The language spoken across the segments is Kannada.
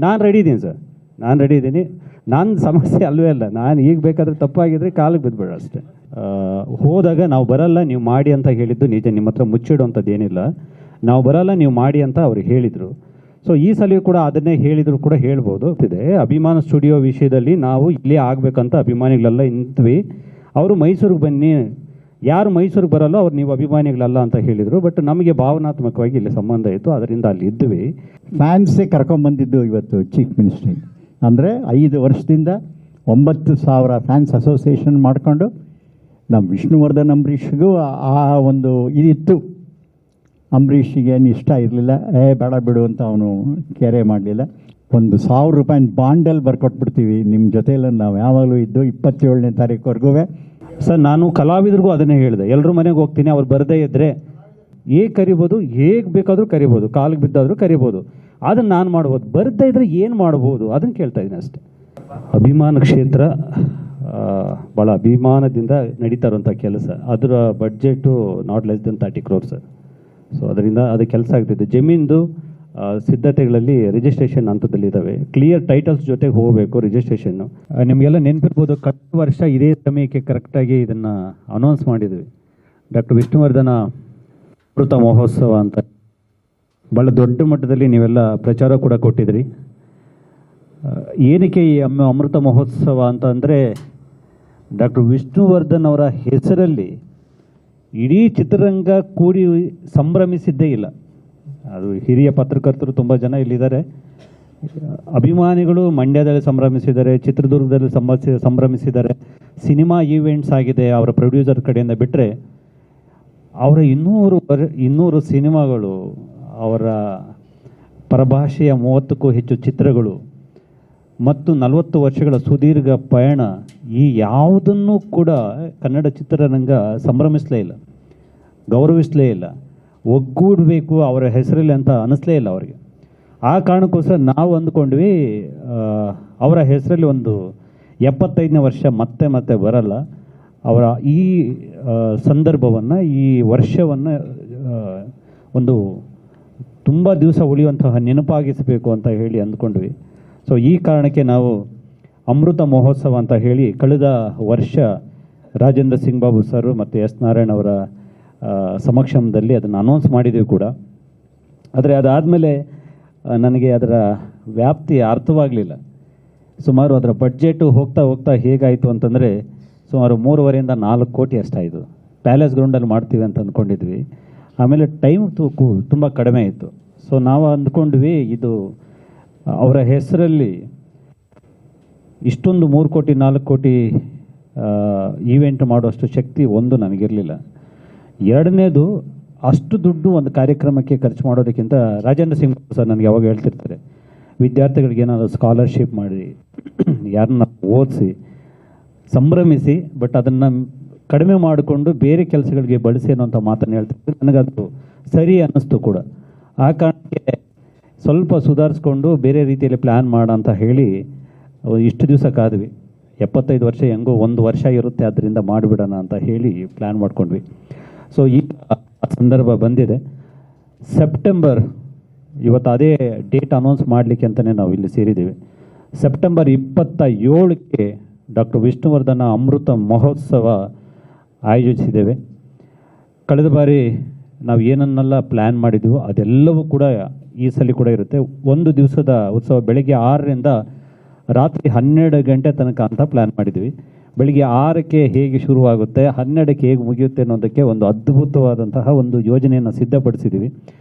ನಾನು ರೆಡಿ ಇದ್ದೀನಿ ಸರ್, ನಾನು ರೆಡಿ ಇದ್ದೀನಿ. ನನ್ನ ಸಮಸ್ಯೆ ಅಲ್ಲವೇ ಅಲ್ಲ. ನಾನು ಈಗ ಬೇಕಾದರೆ ತಪ್ಪಾಗಿದ್ದರೆ ಕಾಲಿಗೆ ಬಿದ್ದುಬೇಡ ಅಷ್ಟೇ. ಹೋದಾಗ ನಾವು ಬರಲ್ಲ ನೀವು ಮಾಡಿ ಅಂತ ಹೇಳಿದ್ದು ನಿಜ, ನಿಮ್ಮ ಹತ್ರ ಮುಚ್ಚಿಡುವಂಥದ್ದು ಏನಿಲ್ಲ. ನಾವು ಬರಲ್ಲ ನೀವು ಮಾಡಿ ಅಂತ ಅವ್ರು ಹೇಳಿದರು. ಸೊ ಈ ಸಲ ಕೂಡ ಅದನ್ನೇ ಹೇಳಿದ್ರು ಕೂಡ ಹೇಳ್ಬೋದು. ಇದೆ ಅಭಿಮಾನ ಸ್ಟುಡಿಯೋ ವಿಷಯದಲ್ಲಿ ನಾವು ಇಲ್ಲೇ ಆಗಬೇಕಂತ ಅಭಿಮಾನಿಗಳೆಲ್ಲ ನಿಂತ್ವಿ. ಅವರು ಮೈಸೂರಿಗೆ ಬನ್ನಿ, ಯಾರು ಮೈಸೂರಿಗೆ ಬರಲ್ಲ ಅವ್ರು ನೀವು ಅಭಿಮಾನಿಗಳಲ್ಲ ಅಂತ ಹೇಳಿದರು. ಬಟ್ ನಮಗೆ ಭಾವನಾತ್ಮಕವಾಗಿ ಇಲ್ಲಿ ಸಂಬಂಧ ಇತ್ತು, ಅದರಿಂದ ಅಲ್ಲಿ ಇದ್ವಿ. ಫ್ಯಾನ್ಸೇ ಕರ್ಕೊಂಬಂದಿದ್ದು ಇವತ್ತು ಚೀಫ್ ಮಿನಿಸ್ಟ್ರಿ. ಅಂದರೆ 5 ವರ್ಷದಿಂದ 9,000 ಫ್ಯಾನ್ಸ್ ಅಸೋಸಿಯೇಷನ್ ಮಾಡಿಕೊಂಡು ನಮ್ಮ ವಿಷ್ಣುವರ್ಧನ್ ಅಂಬರೀಷ್ಗೂ ಆ ಒಂದು ಇದಿತ್ತು. ಅಂಬರೀಷಿಗೆ ಏನು ಇಷ್ಟ ಇರಲಿಲ್ಲ, ಬೇಡ ಬಿಡು ಅಂತ ಅವನು ಕೇರೆ ಮಾಡಲಿಲ್ಲ. 1,000 ರೂಪಾಯಿ ಬಾಂಡಲ್ಲಿ ಬರ್ಕೊಟ್ಬಿಡ್ತೀವಿ ನಿಮ್ಮ ಜೊತೆಯಲ್ಲಿ ನಾವು ಯಾವಾಗಲೂ ಇದ್ದು 27ನೇ ತಾರೀಕುವರೆಗೂ. ಸರ್ ನಾನು ಕಲಾವಿದರಿಗೂ ಅದನ್ನೇ ಹೇಳಿದೆ, ಎಲ್ಲರೂ ಮನೆಗೆ ಹೋಗ್ತೀನಿ, ಅವ್ರು ಬರದೇ ಇದ್ದರೆ ಹೇಗೆ ಕರಿಬೋದು, ಹೇಗೆ ಬೇಕಾದರೂ ಕರಿಬೋದು, ಕಾಲಿಗೆ ಬಿದ್ದಾದರೂ ಕರಿಬೋದು, ಅದನ್ನು ನಾನು ಮಾಡ್ಬೋದು. ಬರದೇ ಇದ್ದರೆ ಏನು ಮಾಡ್ಬೋದು ಅದನ್ನು ಕೇಳ್ತಾ ಇದ್ದೀನಿ ಅಷ್ಟೇ. ಅಭಿಮಾನ ಕ್ಷೇತ್ರ ಭಾಳ ಅಭಿಮಾನದಿಂದ ನಡೀತಾ ಇರುವಂಥ ಕೆಲಸ. ಅದರ budget not less than 30 crores sir. So ಅದರಿಂದ ಅದು ಕೆಲಸ ಆಗ್ತಿದೆ. ಜಮೀನ್ದು ಸಿದ್ಧತೆಗಳಲ್ಲಿ ರಿಜಿಸ್ಟ್ರೇಷನ್ ಹಂತದಲ್ಲಿದ್ದಾವೆ. ಕ್ಲಿಯರ್ ಟೈಟಲ್ಸ್ ಜೊತೆಗೆ ಹೋಗಬೇಕು ರಿಜಿಸ್ಟ್ರೇಷನ್ನು. ನಿಮಗೆಲ್ಲ ನೆನಪಿರ್ಬೋದು, ಕಳೆದ ವರ್ಷ ಇದೇ ಸಮಯಕ್ಕೆ ಕರೆಕ್ಟಾಗಿ ಇದನ್ನು ಅನೌನ್ಸ್ ಮಾಡಿದ್ವಿ. ಡಾಕ್ಟರ್ ವಿಷ್ಣುವರ್ಧನ ಅಮೃತ ಮಹೋತ್ಸವ ಅಂತ ಭಾಳ ದೊಡ್ಡ ಮಟ್ಟದಲ್ಲಿ ನೀವೆಲ್ಲ ಪ್ರಚಾರ ಕೂಡ ಕೊಟ್ಟಿದ್ರಿ. ಏನಕ್ಕೆ ಈ ಅಮೃತ ಮಹೋತ್ಸವ ಅಂತ ಅಂದರೆ, ಡಾಕ್ಟರ್ ವಿಷ್ಣುವರ್ಧನ್ ಅವರ ಹೆಸರಲ್ಲಿ ಇಡೀ ಚಿತ್ರರಂಗ ಕೂಡಿ ಸಂಭ್ರಮಿಸಿದ್ದೇ ಇಲ್ಲ. ಅದು ಹಿರಿಯ ಪತ್ರಕರ್ತರು ತುಂಬ ಜನ ಇಲ್ಲಿದ್ದಾರೆ, ಅಭಿಮಾನಿಗಳು ಮಂಡ್ಯದಲ್ಲಿ ಸಂಭ್ರಮಿಸಿದ್ದಾರೆ, ಚಿತ್ರದುರ್ಗದಲ್ಲಿ ಸಂಭ್ರಮಿಸಿದ್ದಾರೆ. ಸಿನಿಮಾ ಈವೆಂಟ್ಸ್ ಆಗಿದೆ ಅವರ ಪ್ರೊಡ್ಯೂಸರ್ ಕಡೆಯಿಂದ ಬಿಟ್ಟರೆ, ಅವರ 200 ಸಿನಿಮಾಗಳು, ಅವರ ಪರಭಾಷೆಯ 30ಕ್ಕೂ ಹೆಚ್ಚು ಚಿತ್ರಗಳು ಮತ್ತು 40 ವರ್ಷಗಳ ಸುದೀರ್ಘ ಪಯಣ, ಈ ಯಾವುದನ್ನು ಕೂಡ ಕನ್ನಡ ಚಿತ್ರರಂಗ ಸಂಭ್ರಮಿಸಲೇ ಇಲ್ಲ, ಗೌರವಿಸಲೇ ಇಲ್ಲ, ಒಗ್ಗೂಡಬೇಕು ಅವರ ಹೆಸರಲ್ಲಿ ಅಂತ ಅನ್ನಿಸ್ಲೇ ಇಲ್ಲ ಅವರಿಗೆ. ಆ ಕಾರಣಕ್ಕೋಸ್ಕರ ನಾವು ಅಂದ್ಕೊಂಡ್ವಿ ಅವರ ಹೆಸರಲ್ಲಿ ಒಂದು 75ನೇ ವರ್ಷ ಮತ್ತೆ ಬರಲ್ಲ, ಅವರ ಈ ಸಂದರ್ಭವನ್ನು, ಈ ವರ್ಷವನ್ನು ಒಂದು ತುಂಬ ದಿವಸ ಉಳಿಯುವಂತಹ ನೆನಪಾಗಿಸಬೇಕು ಅಂತ ಹೇಳಿ ಅಂದ್ಕೊಂಡ್ವಿ. ಸೊ ಈ ಕಾರಣಕ್ಕೆ ನಾವು ಅಮೃತ ಮಹೋತ್ಸವ ಅಂತ ಹೇಳಿ ಕಳೆದ ವರ್ಷ ರಾಜೇಂದ್ರ ಸಿಂಗ್ ಬಾಬು ಸರ್ ಮತ್ತು ಎಸ್ ನಾರಾಯಣ್ ಅವರ ಸಮಕ್ಷಮದಲ್ಲಿ ಅದನ್ನು ಅನೌನ್ಸ್ ಮಾಡಿದ್ದೀವಿ ಕೂಡ. ಆದರೆ ಅದಾದಮೇಲೆ ನನಗೆ ಅದರ ವ್ಯಾಪ್ತಿ ಅರ್ಥವಾಗಲಿಲ್ಲ. ಸುಮಾರು ಅದರ ಬಡ್ಜೆಟು ಹೋಗ್ತಾ ಹೇಗಾಯಿತು ಅಂತಂದರೆ, ಸುಮಾರು 3.5 ರಿಂದ 4 ಕೋಟಿ ಅಷ್ಟಾಯಿತು. ಪ್ಯಾಲೇಸ್ ಗ್ರೌಂಡಲ್ಲಿ ಮಾಡ್ತೀವಿ ಅಂತ ಅಂದ್ಕೊಂಡಿದ್ವಿ. ಆಮೇಲೆ ಟೈಮ್ ತುಂಬ ಕಡಿಮೆ ಇತ್ತು. ಸೊ ನಾವು ಅಂದ್ಕೊಂಡ್ವಿ, ಇದು ಅವರ ಹೆಸರಲ್ಲಿ ಇಷ್ಟೊಂದು 3 ಕೋಟಿ 4 ಕೋಟಿ ಈವೆಂಟ್ ಮಾಡುವಷ್ಟು ಶಕ್ತಿ ಒಂದು ನನಗಿರಲಿಲ್ಲ. ಎರಡನೇದು, ಅಷ್ಟು ದುಡ್ಡು ಒಂದು ಕಾರ್ಯಕ್ರಮಕ್ಕೆ ಖರ್ಚು ಮಾಡೋದಕ್ಕಿಂತ, ರಾಜೇಂದ್ರ ಸಿಂಗ್ ಸರ್ ನನಗೆ ಯಾವಾಗ ಹೇಳ್ತಿರ್ತಾರೆ, ವಿದ್ಯಾರ್ಥಿಗಳಿಗೆ ಏನಾದರೂ ಸ್ಕಾಲರ್ಶಿಪ್ ಮಾಡಿ, ಯಾರನ್ನ ಓದಿಸಿ ಸಂಭ್ರಮಿಸಿ, ಬಟ್ ಅದನ್ನು ಕಡಿಮೆ ಮಾಡಿಕೊಂಡು ಬೇರೆ ಕೆಲಸಗಳಿಗೆ ಬಳಸಿ ಅನ್ನೋಂಥ ಮಾತನ್ನು ಹೇಳ್ತಿರ್ತಾರೆ. ನನಗದು ಸರಿ ಅನ್ನಿಸ್ತು ಕೂಡ. ಆ ಕಾರಣಕ್ಕೆ ಸ್ವಲ್ಪ ಸುಧಾರಿಸ್ಕೊಂಡು ಬೇರೆ ರೀತಿಯಲ್ಲಿ ಪ್ಲ್ಯಾನ್ ಮಾಡ ಅಂತ ಹೇಳಿ ಇಷ್ಟು ದಿವಸ ಕಾದ್ವಿ. 75 ವರ್ಷ ಹೆಂಗೋ 1 ವರ್ಷ ಇರುತ್ತೆ, ಅದರಿಂದ ಮಾಡಿಬಿಡೋಣ ಅಂತ ಹೇಳಿ ಪ್ಲ್ಯಾನ್ ಮಾಡ್ಕೊಂಡ್ವಿ. ಸೊ ಈಗ ಸಂದರ್ಭ ಬಂದಿದೆ. ಸೆಪ್ಟೆಂಬರ್, ಇವತ್ತು ಅದೇ ಡೇಟ್ ಅನೌನ್ಸ್ ಮಾಡಲಿಕ್ಕೆ ಅಂತಲೇ ನಾವು ಇಲ್ಲಿ ಸೇರಿದ್ದೀವಿ. ಸೆಪ್ಟೆಂಬರ್ 27ಕ್ಕೆ ಡಾಕ್ಟರ್ ವಿಷ್ಣುವರ್ಧನ ಅಮೃತ ಮಹೋತ್ಸವ ಆಯೋಜಿಸಿದ್ದೇವೆ. ಕಳೆದ ಬಾರಿ ನಾವು ಏನನ್ನೆಲ್ಲ ಪ್ಲ್ಯಾನ್ ಮಾಡಿದ್ವು ಅದೆಲ್ಲವೂ ಕೂಡ ಈ ಸಲ ಕೂಡ ಇರುತ್ತೆ. 1 ದಿವಸದ ಉತ್ಸವ, ಬೆಳಗ್ಗೆ 6ರಿಂದ ರಾತ್ರಿ 12 ಗಂಟೆ ತನಕ ಅಂತ ಪ್ಲ್ಯಾನ್ ಮಾಡಿದ್ವಿ. ಬೆಳಿಗ್ಗೆ 6ಕ್ಕೆ ಹೇಗೆ ಶುರುವಾಗುತ್ತೆ, 12ಕ್ಕೆ ಹೇಗೆ ಮುಗಿಯುತ್ತೆ ಅನ್ನೋದಕ್ಕೆ ಒಂದು ಅದ್ಭುತವಾದಂತಹ ಒಂದು ಯೋಜನೆಯನ್ನು ಸಿದ್ಧಪಡಿಸಿದ್ದೀವಿ.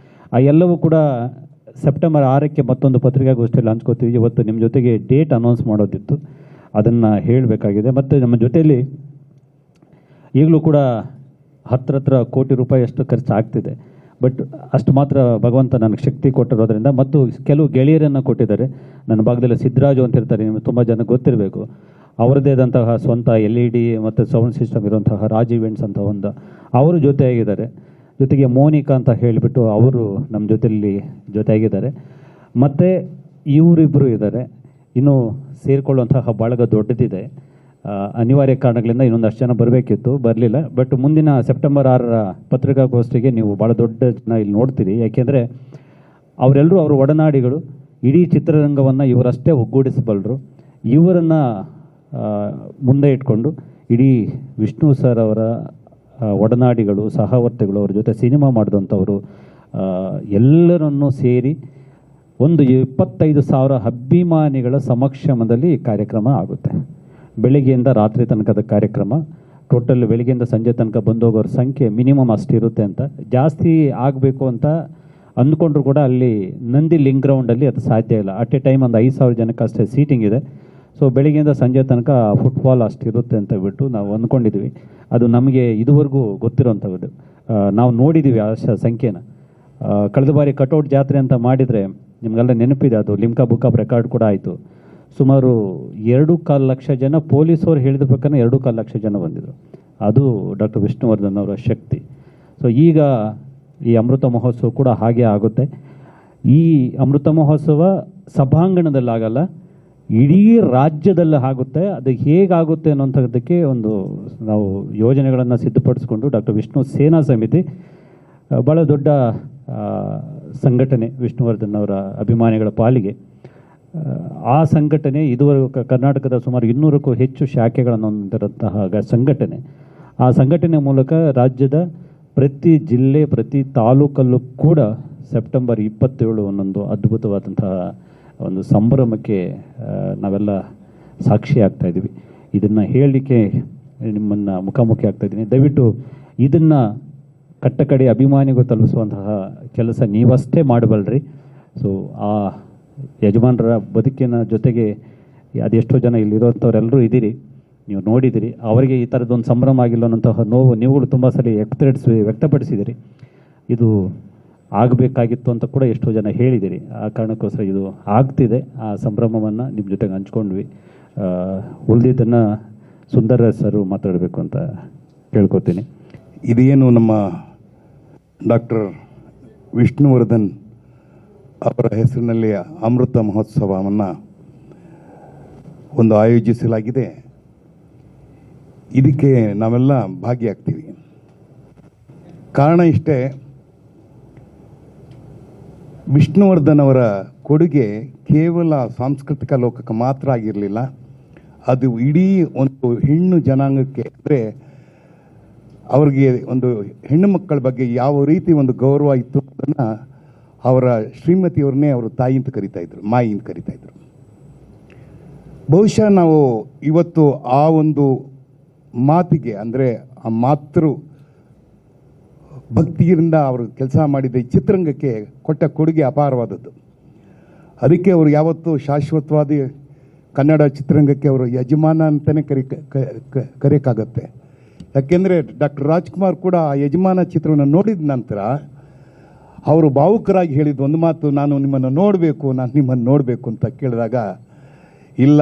ಆ ಎಲ್ಲವೂ ಕೂಡ ಸೆಪ್ಟೆಂಬರ್ 6ಕ್ಕೆ ಮತ್ತೊಂದು ಪತ್ರಿಕಾಗೋಷ್ಠಿಯಲ್ಲಿ ಹಂಚ್ಕೋತೀವಿ. ಇವತ್ತು ನಿಮ್ಮ ಜೊತೆಗೆ ಡೇಟ್ ಅನೌನ್ಸ್ ಮಾಡೋದಿತ್ತು, ಅದನ್ನು ಹೇಳಬೇಕಾಗಿದೆ. ಮತ್ತು ನಮ್ಮ ಜೊತೆಯಲ್ಲಿ ಈಗಲೂ ಕೂಡ ಹತ್ರ ಕೋಟಿ ರೂಪಾಯಿ ಅಷ್ಟು ಖರ್ಚು ಆಗ್ತಿದೆ. ಬಟ್ ಅಷ್ಟು ಮಾತ್ರ ಭಗವಂತ ನನಗೆ ಶಕ್ತಿ ಕೊಟ್ಟಿರೋದ್ರಿಂದ, ಮತ್ತು ಕೆಲವು ಗೆಳೆಯರನ್ನು ಕೊಟ್ಟಿದ್ದಾರೆ. ನನ್ನ ಭಾಗದಲ್ಲಿ ಸಿದ್ದರಾಜು ಅಂತ ಇರ್ತಾರೆ, ನಿಮಗೆ ತುಂಬ ಜನ ಗೊತ್ತಿರಬೇಕು. ಅವರದ್ದೇ ಆದಂತಹ ಸ್ವಂತ LED ಮತ್ತು ಸೌಂಡ್ ಸಿಸ್ಟಮ್ ಇರುವಂತಹ ರಾಜ್ ಇವೆಂಟ್ಸ್ ಅಂತ ಅವರು ಜೊತೆಯಾಗಿದ್ದಾರೆ. ಜೊತೆಗೆ ಮೋನಿಕಾ ಅಂತ ಹೇಳಿಬಿಟ್ಟು ಅವರು ನಮ್ಮ ಜೊತೆಯಾಗಿದ್ದಾರೆ. ಮತ್ತು ಇವರಿಬ್ಬರು ಇದ್ದಾರೆ. ಇನ್ನೂ ಸೇರಿಕೊಳ್ಳುವಂತಹ ಬಳಗ ದೊಡ್ಡದಿದೆ. ಅನಿವಾರ್ಯ ಕಾರಣಗಳಿಂದ ಇನ್ನೊಂದಷ್ಟು ಜನ ಬರಬೇಕಿತ್ತು, ಬರಲಿಲ್ಲ. ಬಟ್ ಮುಂದಿನ ಸೆಪ್ಟೆಂಬರ್ 6ರ ಪತ್ರಿಕಾಗೋಷ್ಠಿಗೆ ನೀವು ಭಾಳ ದೊಡ್ಡ ಜನ ಇಲ್ಲಿ ನೋಡ್ತೀರಿ. ಯಾಕೆಂದರೆ ಅವರೆಲ್ಲರೂ ಅವರ ಒಡನಾಡಿಗಳು. ಇಡೀ ಚಿತ್ರರಂಗವನ್ನು ಇವರಷ್ಟೇ ಒಗ್ಗೂಡಿಸಬಲ್ಲರು. ಇವರನ್ನು ಮುಂದೆ ಇಟ್ಕೊಂಡು ಇಡೀ ವಿಷ್ಣು ಸರ್ ಅವರ ಒಡನಾಡಿಗಳು, ಸಹವರ್ತಿಗಳು, ಅವ್ರ ಜೊತೆ ಸಿನಿಮಾ ಮಾಡಿದಂಥವರು ಎಲ್ಲರನ್ನೂ ಸೇರಿ ಒಂದು 25,000 ಅಭಿಮಾನಿಗಳ ಸಮಕ್ಷಮದಲ್ಲಿ ಈ ಕಾರ್ಯಕ್ರಮ ಆಗುತ್ತೆ. ಬೆಳಿಗ್ಗೆಯಿಂದ ರಾತ್ರಿ ತನಕದ ಕಾರ್ಯಕ್ರಮ. ಟೋಟಲ್ ಬೆಳಿಗ್ಗೆಯಿಂದ ಸಂಜೆ ತನಕ ಬಂದೋಗೋರ ಸಂಖ್ಯೆ ಮಿನಿಮಮ್ ಅಷ್ಟಿರುತ್ತೆ ಅಂತ. ಜಾಸ್ತಿ ಆಗಬೇಕು ಅಂತ ಅಂದ್ಕೊಂಡ್ರು ಕೂಡ ಅಲ್ಲಿ ನಂದಿ ಲಿಂಕ್ ಗ್ರೌಂಡಲ್ಲಿ ಅದು ಸಾಧ್ಯ ಇಲ್ಲ. ಅಟ್ ಎ ಟೈಮ್ ಒಂದು 5,000 ಜನಕ್ಕೆ ಅಷ್ಟೇ ಸೀಟಿಂಗ್ ಇದೆ. ಸೊ ಬೆಳಿಗ್ಗೆಯಿಂದ ಸಂಜೆ ತನಕ ಫುಟ್ಬಾಲ್ ಅಷ್ಟಿರುತ್ತೆ ಅಂತ ಬಿಟ್ಟು ನಾವು ಅಂದ್ಕೊಂಡಿದ್ವಿ. ಅದು ನಮಗೆ ಇದುವರೆಗೂ ಗೊತ್ತಿರೋಂಥದ್ದು. ನಾವು ನೋಡಿದ್ದೀವಿ ಆ ಸಂಖ್ಯೆನ. ಕಳೆದ ಬಾರಿ ಕಟೌಟ್ ಜಾತ್ರೆ ಅಂತ ಮಾಡಿದರೆ ನಿಮಗೆಲ್ಲ ನೆನಪಿದೆ, ಅದು ಲಿಮ್ಕಾ ಬುಕ್ ಆಫ್ ರೆಕಾರ್ಡ್ ಕೂಡ ಆಯಿತು. ಸುಮಾರು 2.25 ಲಕ್ಷ ಜನ, ಪೊಲೀಸವ್ರು ಹೇಳಿದ ಪ್ರಕಾರ 2.25 ಲಕ್ಷ ಜನ ಬಂದಿದ್ದರು. ಅದು ಡಾಕ್ಟರ್ ವಿಷ್ಣುವರ್ಧನ್ ಅವರ ಶಕ್ತಿ. ಸೊ ಈಗ ಈ ಅಮೃತ ಮಹೋತ್ಸವ ಕೂಡ ಹಾಗೆ ಆಗುತ್ತೆ. ಈ ಅಮೃತ ಮಹೋತ್ಸವ ಸಭಾಂಗಣದಲ್ಲಾಗಲ್ಲ, ಇಡೀ ರಾಜ್ಯದಲ್ಲಿ ಆಗುತ್ತೆ. ಅದು ಹೇಗಾಗುತ್ತೆ ಅನ್ನೋಂಥದ್ದಕ್ಕೆ ಒಂದು ನಾವು ಯೋಜನೆಗಳನ್ನು ಸಿದ್ಧಪಡಿಸ್ಕೊಂಡು ಡಾಕ್ಟರ್ ವಿಷ್ಣು ಸೇನಾ ಸಮಿತಿ ಭಾಳ ದೊಡ್ಡ ಸಂಘಟನೆ ವಿಷ್ಣುವರ್ಧನ್ ಅವರ ಅಭಿಮಾನಿಗಳ ಪಾಲಿಗೆ. ಆ ಸಂಘಟನೆ ಇದುವರೆಗೂ ಕರ್ನಾಟಕದ ಸುಮಾರು 200ಕ್ಕೂ ಹೆಚ್ಚು ಶಾಖೆಗಳನ್ನು ಹೊಂದಿರುವಂತಹ ಸಂಘಟನೆ. ಆ ಸಂಘಟನೆ ಮೂಲಕ ರಾಜ್ಯದ ಪ್ರತಿ ಜಿಲ್ಲೆ, ಪ್ರತಿ ತಾಲೂಕಲ್ಲೂ ಕೂಡ ಸೆಪ್ಟೆಂಬರ್ 27 ಒಂದೊಂದು ಅದ್ಭುತವಾದಂತಹ ಒಂದು ಸಂಭ್ರಮಕ್ಕೆ ನಾವೆಲ್ಲ ಸಾಕ್ಷಿ ಆಗ್ತಾ ಇದ್ದೀವಿ. ಇದನ್ನು ಹೇಳಲಿಕ್ಕೆ ನಿಮ್ಮನ್ನು ಮುಖಾಮುಖಿ ಆಗ್ತಾ ಇದ್ದೀನಿ. ದಯವಿಟ್ಟು ಇದನ್ನು ಕಟ್ಟಕಡೆ ಅಭಿಮಾನಿಗೂ ತಲುಪಿಸುವಂತಹ ಕೆಲಸ ನೀವಷ್ಟೇ ಮಾಡಬಲ್ರಿ. ಸೊ ಆ ಯಜಮಾನರ ಬದುಕಿನ ಜೊತೆಗೆ ಅದೆಷ್ಟೋ ಜನ ಇಲ್ಲಿರೋಂಥವ್ರೆಲ್ಲರೂ ಇದ್ದೀರಿ, ನೀವು ನೋಡಿದ್ದೀರಿ. ಅವರಿಗೆ ಈ ಥರದ್ದೊಂದು ಸಂಭ್ರಮ ಆಗಿಲ್ಲ ಅನ್ನೋಂತಹ ನೋವು ನೀವುಗಳು ತುಂಬ ಸಲ ವ್ಯಕ್ತಪಡಿಸಿದ್ದೀರಿ. ಇದು ಆಗಬೇಕಾಗಿತ್ತು ಅಂತ ಕೂಡ ಎಷ್ಟೋ ಜನ ಹೇಳಿದ್ದೀರಿ. ಆ ಕಾರಣಕ್ಕೋಸ್ಕರ ಇದು ಆಗ್ತಿದೆ. ಆ ಸಂಭ್ರಮವನ್ನು ನಿಮ್ಮ ಜೊತೆಗೆ ಹಂಚ್ಕೊಂಡ್ವಿ. ಉಳಿದಿದ್ದನ್ನು ಸುಂದರ ಸರ್ ಮಾತಾಡಬೇಕು ಅಂತ ಕೇಳ್ಕೊತೀನಿ. ಇದೇನು ನಮ್ಮ ಡಾಕ್ಟರ್ ವಿಷ್ಣುವರ್ಧನ್ ಅವರ ಹೆಸರಿನಲ್ಲಿ ಅಮೃತ ಮಹೋತ್ಸವವನ್ನು ಒಂದು ಆಯೋಜಿಸಲಾಗಿದೆ. ಇದಕ್ಕೆ ನಾವೆಲ್ಲ ಭಾಗಿಯಾಗ್ತೀವಿ. ಕಾರಣ ಇಷ್ಟೇ, ವಿಷ್ಣುವರ್ಧನ್ ಅವರ ಕೊಡುಗೆ ಕೇವಲ ಸಾಂಸ್ಕೃತಿಕ ಲೋಕಕ್ಕೆ ಮಾತ್ರ ಆಗಿರಲಿಲ್ಲ, ಅದು ಇಡೀ ಒಂದು ಹೆಣ್ಣು ಜನಾಂಗಕ್ಕೆ, ಅಂದರೆ ಅವರಿಗೆ ಒಂದು ಹೆಣ್ಣು ಮಕ್ಕಳ ಬಗ್ಗೆ ಯಾವ ರೀತಿ ಒಂದು ಗೌರವ ಇತ್ತು ಅದನ್ನು ಅವರ ಶ್ರೀಮತಿಯವ್ರನ್ನೇ ಅವರು ತಾಯಿ ಅಂತ ಕರಿತಾಯಿದ್ರು, ಮಾಯಿ ಅಂತ ಕರಿತಾಯಿದ್ರು. ಬಹುಶಃ ನಾವು ಇವತ್ತು ಆ ಒಂದು ಮಾತಿಗೆ, ಅಂದರೆ ಆ ಮಾತೃ ಭಕ್ತಿಯಿಂದ ಅವರು ಕೆಲಸ ಮಾಡಿದ ಈ ಚಿತ್ರರಂಗಕ್ಕೆ ಕೊಟ್ಟ ಕೊಡುಗೆ ಅಪಾರವಾದದ್ದು. ಅದಕ್ಕೆ ಅವರು ಯಾವತ್ತೂ ಶಾಶ್ವತವಾದ ಕನ್ನಡ ಚಿತ್ರರಂಗಕ್ಕೆ ಅವರು ಯಜಮಾನ ಅಂತಲೇ ಕರೆಯೋಕ್ಕಾಗತ್ತೆ. ಯಾಕೆಂದರೆ ಡಾಕ್ಟರ್ ರಾಜ್ಕುಮಾರ್ ಕೂಡ ಆ ಯಜಮಾನ ಚಿತ್ರವನ್ನು ನೋಡಿದ ನಂತರ ಅವರು ಭಾವುಕರಾಗಿ ಹೇಳಿದ ಒಂದು ಮಾತು, ನಾನು ನಿಮ್ಮನ್ನು ನೋಡಬೇಕು, ನಾನು ನಿಮ್ಮನ್ನು ನೋಡಬೇಕು ಅಂತ ಕೇಳಿದಾಗ, ಇಲ್ಲ